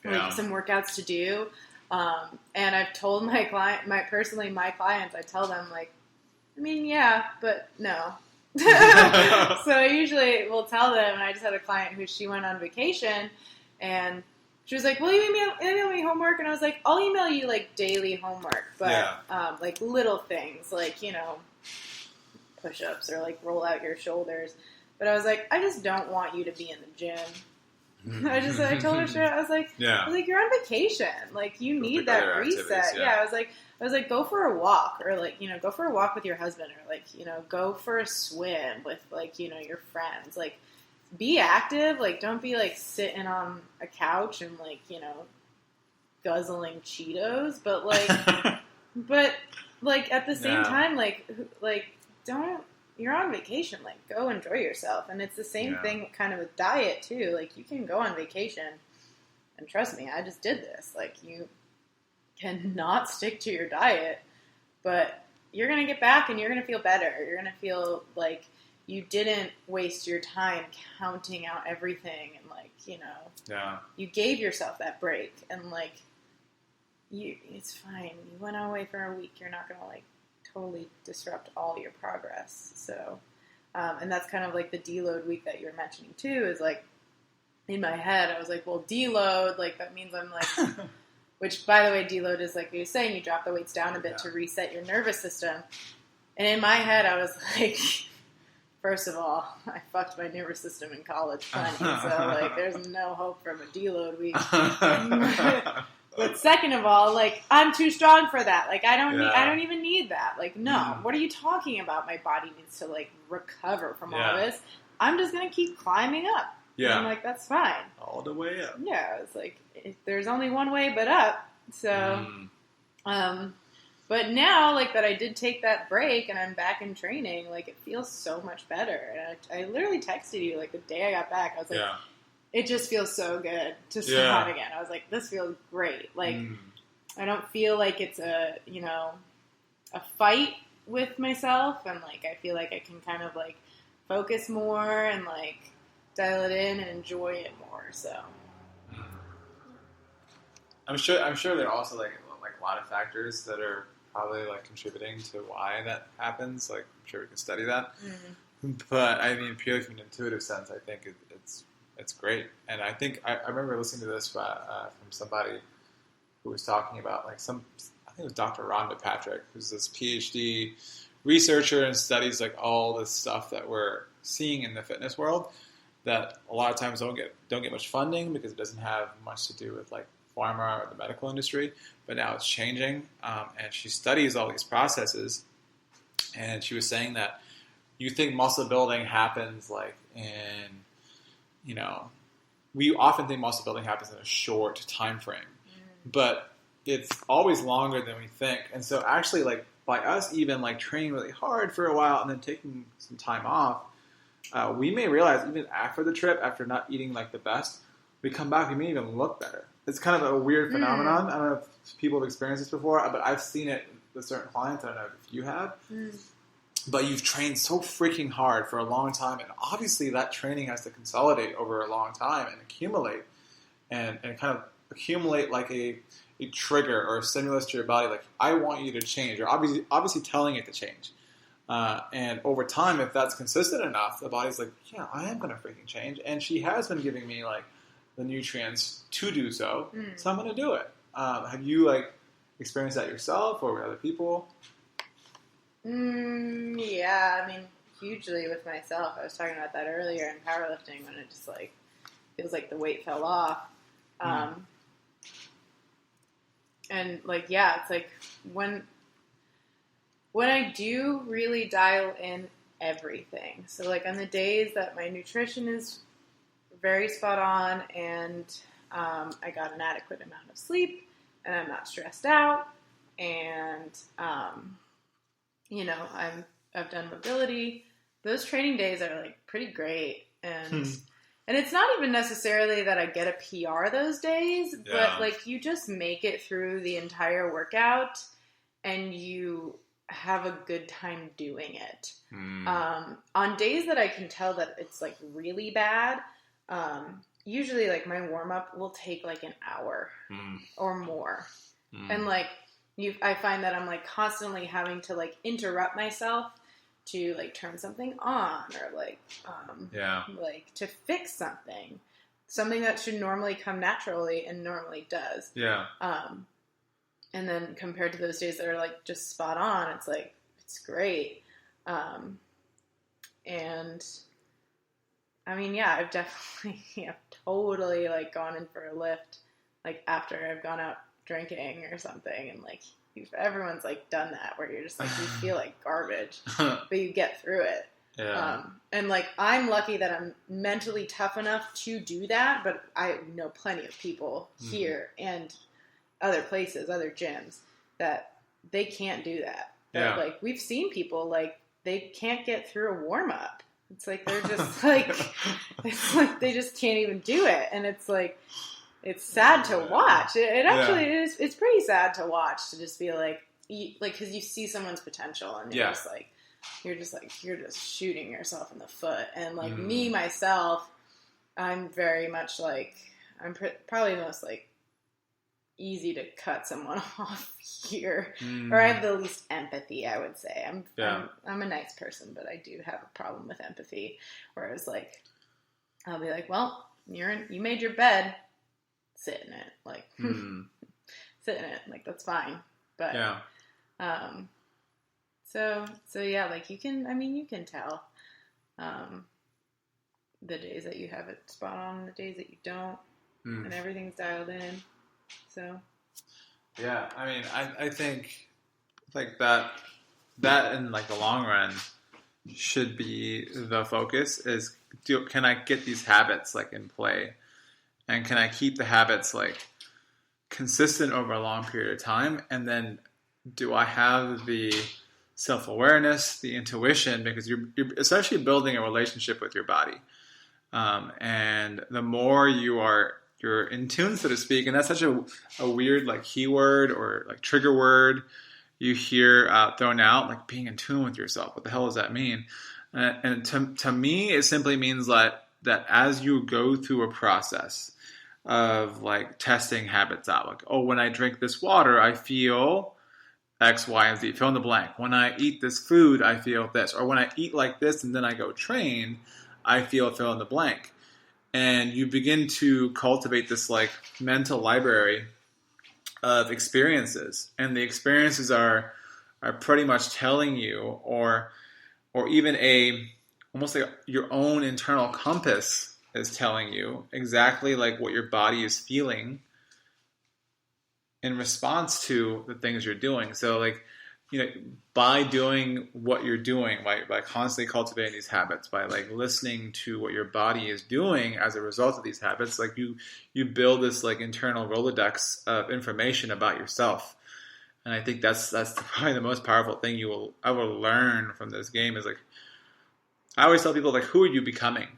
workouts to do? And I've told my clients, I tell them like, I mean, yeah, but no. So I usually will tell them, and I just had a client she went on vacation, and she was like, will you email me homework? And I was like, I'll email you like daily homework, but like little things like, push-ups or like roll out your shoulders. But I was like, I just don't want you to be in the gym. I told her straight. I was like, you're on vacation. Like you need that reset. Yeah. I was like, go for a walk, or like, go for a walk with your husband, or like, go for a swim with like, your friends. Like be active. Like don't be like sitting on a couch and like, guzzling Cheetos, but like at the same time, like you're on vacation, like go enjoy yourself. And it's the same thing kind of with diet too. Like you can go on vacation, and trust me, I just did this. Like you cannot stick to your diet, but you're going to get back and you're going to feel better. You're going to feel like you didn't waste your time counting out everything and like, you know, you gave yourself that break and like, it's fine. You went away for a week. You're not going to like totally disrupt all your progress. So, and that's kind of like the deload week that you're mentioning too, is like in my head, I was like, well, deload, like that means I'm like, which by the way, deload is like you're saying, you drop the weights down a bit to reset your nervous system. And in my head, I was like, first of all, I fucked my nervous system in college plenty, so like there's no hope from a deload week. But second of all, like I'm too strong for that. Like I don't even need that. Like no, what are you talking about? My body needs to like recover from all this. I'm just gonna keep climbing up. Yeah, and I'm like that's fine. All the way up. Yeah, it's like there's only one way but up. So, but now like that I did take that break and I'm back in training. Like it feels so much better. And I literally texted you like the day I got back. I was like. Yeah. It just feels so good to squat again. I was like, this feels great. Like, I don't feel like it's a fight with myself. And, like, I feel like I can kind of, like, focus more and, like, dial it in and enjoy it more. So. I'm sure there are also, like a lot of factors that are probably, like, contributing to why that happens. Like, I'm sure we can study that. Mm-hmm. But, I mean, purely from an intuitive sense, I think it's great. And I think I remember listening to this from somebody who was talking about like I think it was Dr. Rhonda Patrick, who's this PhD researcher and studies like all this stuff that we're seeing in the fitness world that a lot of times don't get much funding because it doesn't have much to do with like pharma or the medical industry. But now it's changing, and she studies all these processes. And she was saying that you think muscle building happens like in we often think muscle building happens in a short time frame, but it's always longer than we think. And so actually, like by us even like training really hard for a while and then taking some time off, we may realize even after the trip, after not eating like the best, we come back, we may even look better. It's kind of a weird phenomenon. I don't know if people have experienced this before, but I've seen it with certain clients. I don't know if you have. But you've trained so freaking hard for a long time, and obviously that training has to consolidate over a long time and accumulate, and kind of accumulate like a trigger or a stimulus to your body. Like, I want you to change, or obviously telling it to change. And over time, if that's consistent enough, the body's like, yeah, I am going to freaking change. And she has been giving me like the nutrients to do so, so I'm going to do it. Have you like experienced that yourself or with other people? Yeah, I mean, hugely with myself. I was talking about that earlier in powerlifting when it just like feels like the weight fell off. And like, yeah, it's like when I do really dial in everything. So like on the days that my nutrition is very spot on and I got an adequate amount of sleep and I'm not stressed out and I've done mobility. Those training days are like pretty great, and it's not even necessarily that I get a PR those days, but like you just make it through the entire workout, and you have a good time doing it. On days that I can tell that it's like really bad, usually like my warm up will take like an hour or more, and like. I find that I'm like constantly having to like interrupt myself to like turn something on or like like to fix something that should normally come naturally and normally does. And then compared to those days that are like just spot on, it's like it's great. And I mean, yeah, I've definitely totally like gone in for a lift like after I've gone out drinking or something, and like everyone's like done that where you're just like you feel like garbage but you get through it. And like I'm lucky that I'm mentally tough enough to do that, but I know plenty of people here and other places, other gyms that they can't do that. But like we've seen people like they can't get through a warm-up. It's like they're just like it's like they just can't even do it, and it's like it's sad to watch. It actually is. It's pretty sad to watch to just be like, because you see someone's potential and you're just like, you're just shooting yourself in the foot. And like me, myself, I'm very much like, I'm probably the most like easy to cut someone off here, or I have the least empathy, I would say. I'm a nice person, but I do have a problem with empathy, whereas like, I'll be like, well, you made your bed, sit in it, like, sit in it, like, that's fine. But, so yeah, like, you can tell, the days that you have it spot on, the days that you don't, and everything's dialed in, so. Yeah, I mean, I think, like, that in, like, the long run should be the focus is, can I get these habits, like, in play? And can I keep the habits, like, consistent over a long period of time? And then do I have the self-awareness, the intuition? Because you're essentially building a relationship with your body. And the more you're in tune, so to speak, and that's such a weird, like, keyword or, like, trigger word you hear thrown out, like, being in tune with yourself. What the hell does that mean? And to me, it simply means that as you go through a process of, like, testing habits out, like, oh, when I drink this water, I feel X, Y, and Z, fill in the blank. When I eat this food, I feel this. Or when I eat like this and then I go train, I feel fill in the blank. And you begin to cultivate this, like, mental library of experiences. And the experiences are pretty much telling you, or even almost like your own internal compass is telling you exactly, like, what your body is feeling in response to the things you're doing. So, like, by doing what you're doing, by constantly cultivating these habits, by, like, listening to what your body is doing as a result of these habits, like, you build this, like, internal Rolodex of information about yourself. And I think that's probably the most powerful thing you will ever learn from this game is, like, I always tell people, like, who are you becoming?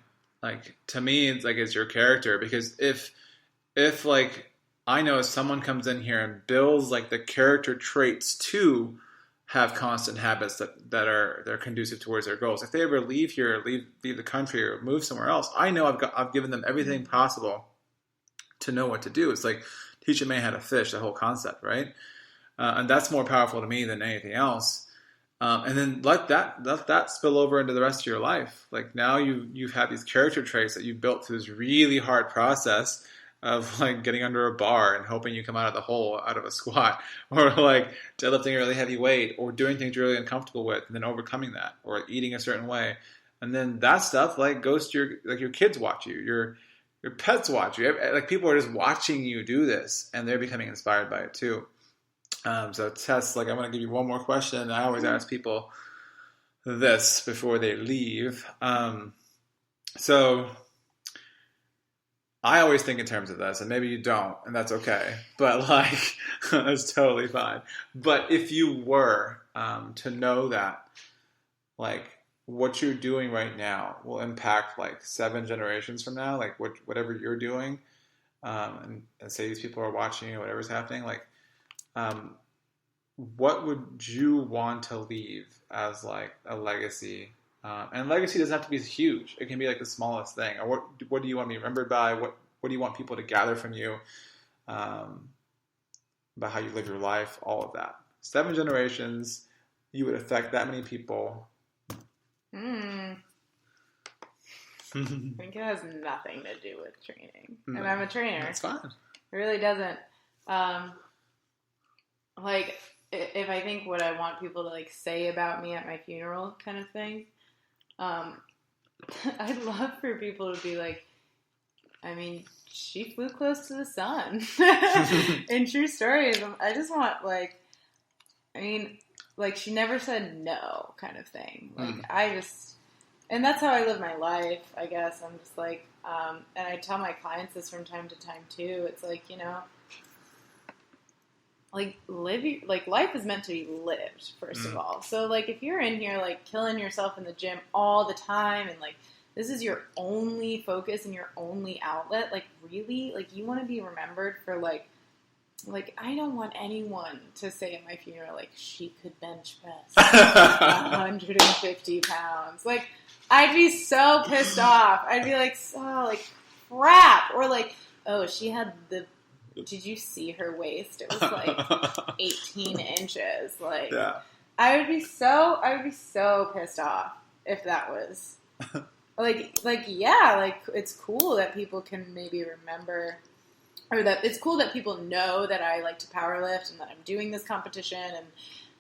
Like, to me, it's like, it's your character. Because if like, I know if someone comes in here and builds, like, the character traits to have constant habits that are conducive towards their goals. If they ever leave here, leave the country, or move somewhere else, I know I've given them everything possible to know what to do. It's like teach a man how to fish, the whole concept, right? And that's more powerful to me than anything else. And then let that spill over into the rest of your life. Like, now you've had these character traits that you built through this really hard process of, like, getting under a bar and hoping you come out of the hole out of a squat, or, like, deadlifting a really heavy weight, or doing things you're really uncomfortable with and then overcoming that, or eating a certain way. And then that stuff, like, goes to your kids watch you, your pets watch you. Like, people are just watching you do this, and they're becoming inspired by it too. So Tess, like, I'm going to give you one more question. I always ask people this before they leave. So I always think in terms of this, and maybe you don't, and that's okay. But, like, that's totally fine. But if you were to know that, like, what you're doing right now will impact, like, 7 generations from now, like, whatever you're doing, and say these people are watching you, whatever's happening, like, what would you want to leave as, like, a legacy? And legacy doesn't have to be huge. It can be, like, the smallest thing. Or what do you want to be remembered by? What do you want people to gather from you? About how you live your life, all of that. 7 generations, you would affect that many people. I think it has nothing to do with training. And I'm a trainer. That's fine. It really doesn't. Like, if I think what I want people to, like, say about me at my funeral kind of thing, I'd love for people to be like, I mean, she flew close to the sun. In true stories, I just want, like, I mean, like, she never said no kind of thing. Like, and that's how I live my life, I guess. I'm just like, and I tell my clients this from time to time too. It's like, like, life is meant to be lived, first of all. So, like, if you're in here, like, killing yourself in the gym all the time, and, like, this is your only focus and your only outlet, like, really, like, you want to be remembered for, like, like, I don't want anyone to say at my funeral, like, she could bench press 150 pounds. Like, I'd be so pissed off. I'd be like, so, like, crap. Or like, oh, she had did you see her waist? It was like 18 inches. Like, Yeah. I would be so pissed off if that was like, yeah, like, it's cool that people can maybe remember, or that it's cool that people know that I like to powerlift and that I'm doing this competition and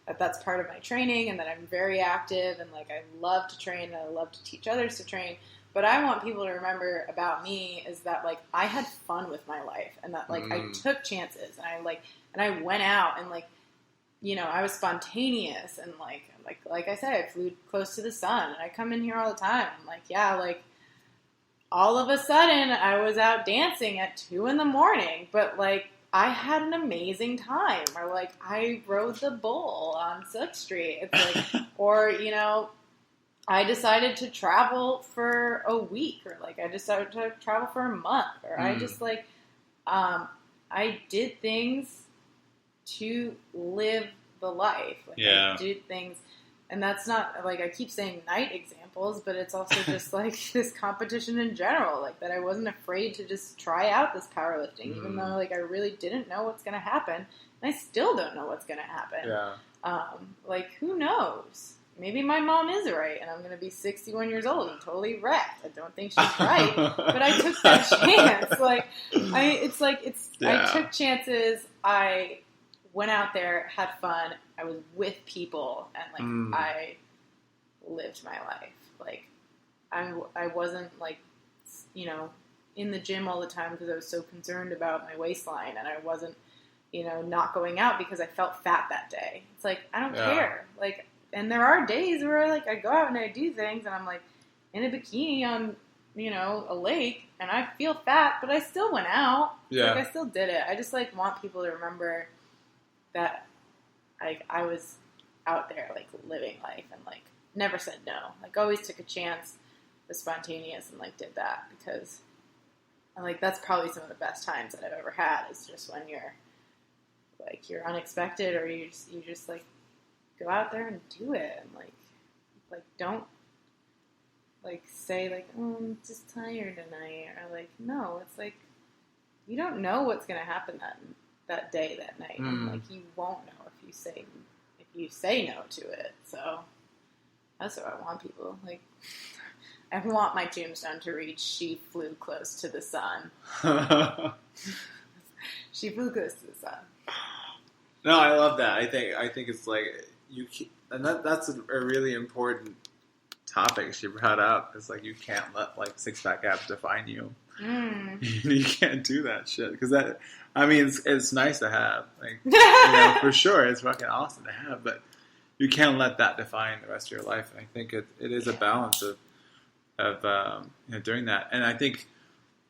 that that's part of my training and that I'm very active and, like, I love to train and I love to teach others to train. But I want people to remember about me is that, like, I had fun with my life and that, like, I took chances and I went out and, like, you know, I was spontaneous and, like I said, I flew close to the sun and I come in here all the time. I'm like, yeah, like, all of a sudden I was out dancing at 2 a.m, but, like, I had an amazing time. Or, like, I rode the bull on Silk Street. It's like, or, you know, I decided to travel for a week, or, like, I decided to travel for a month, or I just, like, I did things to live the life. Like, Yeah. I did things, and that's not, like, I keep saying night examples, but it's also just, like, this competition in general, like, that I wasn't afraid to just try out this powerlifting, even though, like, I really didn't know what's going to happen, and I still don't know what's going to happen. Yeah. Like, who knows? Maybe my mom is right, and I'm going to be 61 years old and totally wrecked. I don't think she's right, but I took that chance. Like, I took chances. I went out there, had fun. I was with people, and, like, I lived my life. Like, I wasn't, like, you know, in the gym all the time because I was so concerned about my waistline, and I wasn't, you know, not going out because I felt fat that day. It's like, I don't care. Like, and there are days where, like, I go out and I do things, and I'm, like, in a bikini on, you know, a lake, and I feel fat, but I still went out. Yeah. Like, I still did it. I just, like, want people to remember that, like, I was out there, like, living life and, like, never said no. Like, always took a chance, was spontaneous, and, like, did that because, and, like, that's probably some of the best times that I've ever had is just when you're, like, you're unexpected or you just, like, go out there and do it and, like, don't, like, say, like, oh, I'm just tired tonight, or, like, no, it's, like, you don't know what's going to happen that day, that night, and, like, you won't know if you say no to it, so that's what I want people, like, I want my tombstone to read, she flew close to the sun. She flew close to the sun. No, I love that. I think it's like and that's a really important topic she brought up. It's like you can't let, like, six-pack abs define you. You can't do that shit because that. I mean, it's nice to have, like, you know, for sure, it's fucking awesome to have, but you can't let that define the rest of your life. And I think it is a balance of you know, doing that. And I think,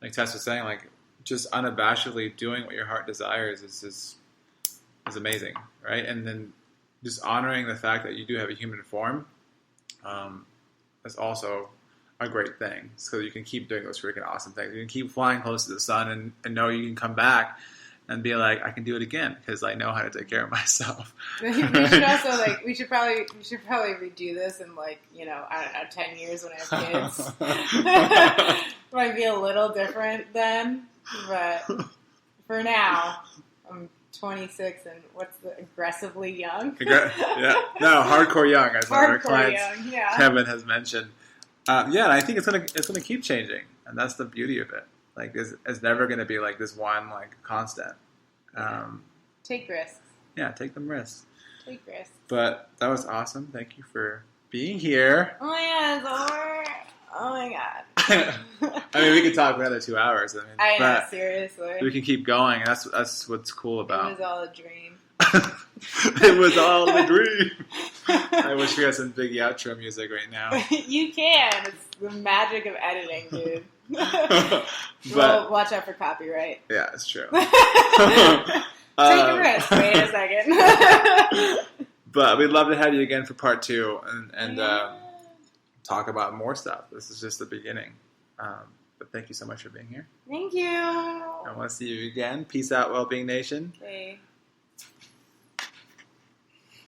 like Tess was saying, like, just unabashedly doing what your heart desires is amazing, right? And then just honoring the fact that you do have a human form is also a great thing. So you can keep doing those freaking awesome things. You can keep flying close to the sun and know you can come back and be like, I can do it again because I know how to take care of myself. We should also, like, we should probably redo this in, like, you know, I don't know, 10 years when I have kids. Might be a little different then, but for now, I'm 26 and what's the aggressively young? Yeah, no, hardcore young, as one of our clients, young, yeah. Kevin has mentioned. And I think it's gonna keep changing, and that's the beauty of it. Like, it's never gonna be like this one, like, constant. Take risks. Yeah, take them risks. Take risks. But that was awesome. Thank you for being here. Oh my god, it's over. Oh my god. I mean, we could talk for another 2 hours. I know, seriously. We can keep going, and that's what's cool about. It was all a dream. It was all a dream. I wish we had some big outro music right now. You can. It's the magic of editing, dude. But watch out for copyright. Yeah, it's true. Take a risk. Wait a second. But we'd love to have you again for part 2 and talk about more stuff. This is just the beginning. But thank you so much for being here. Thank you. And I want to see you again. Peace out, Wellbeing Nation. Okay.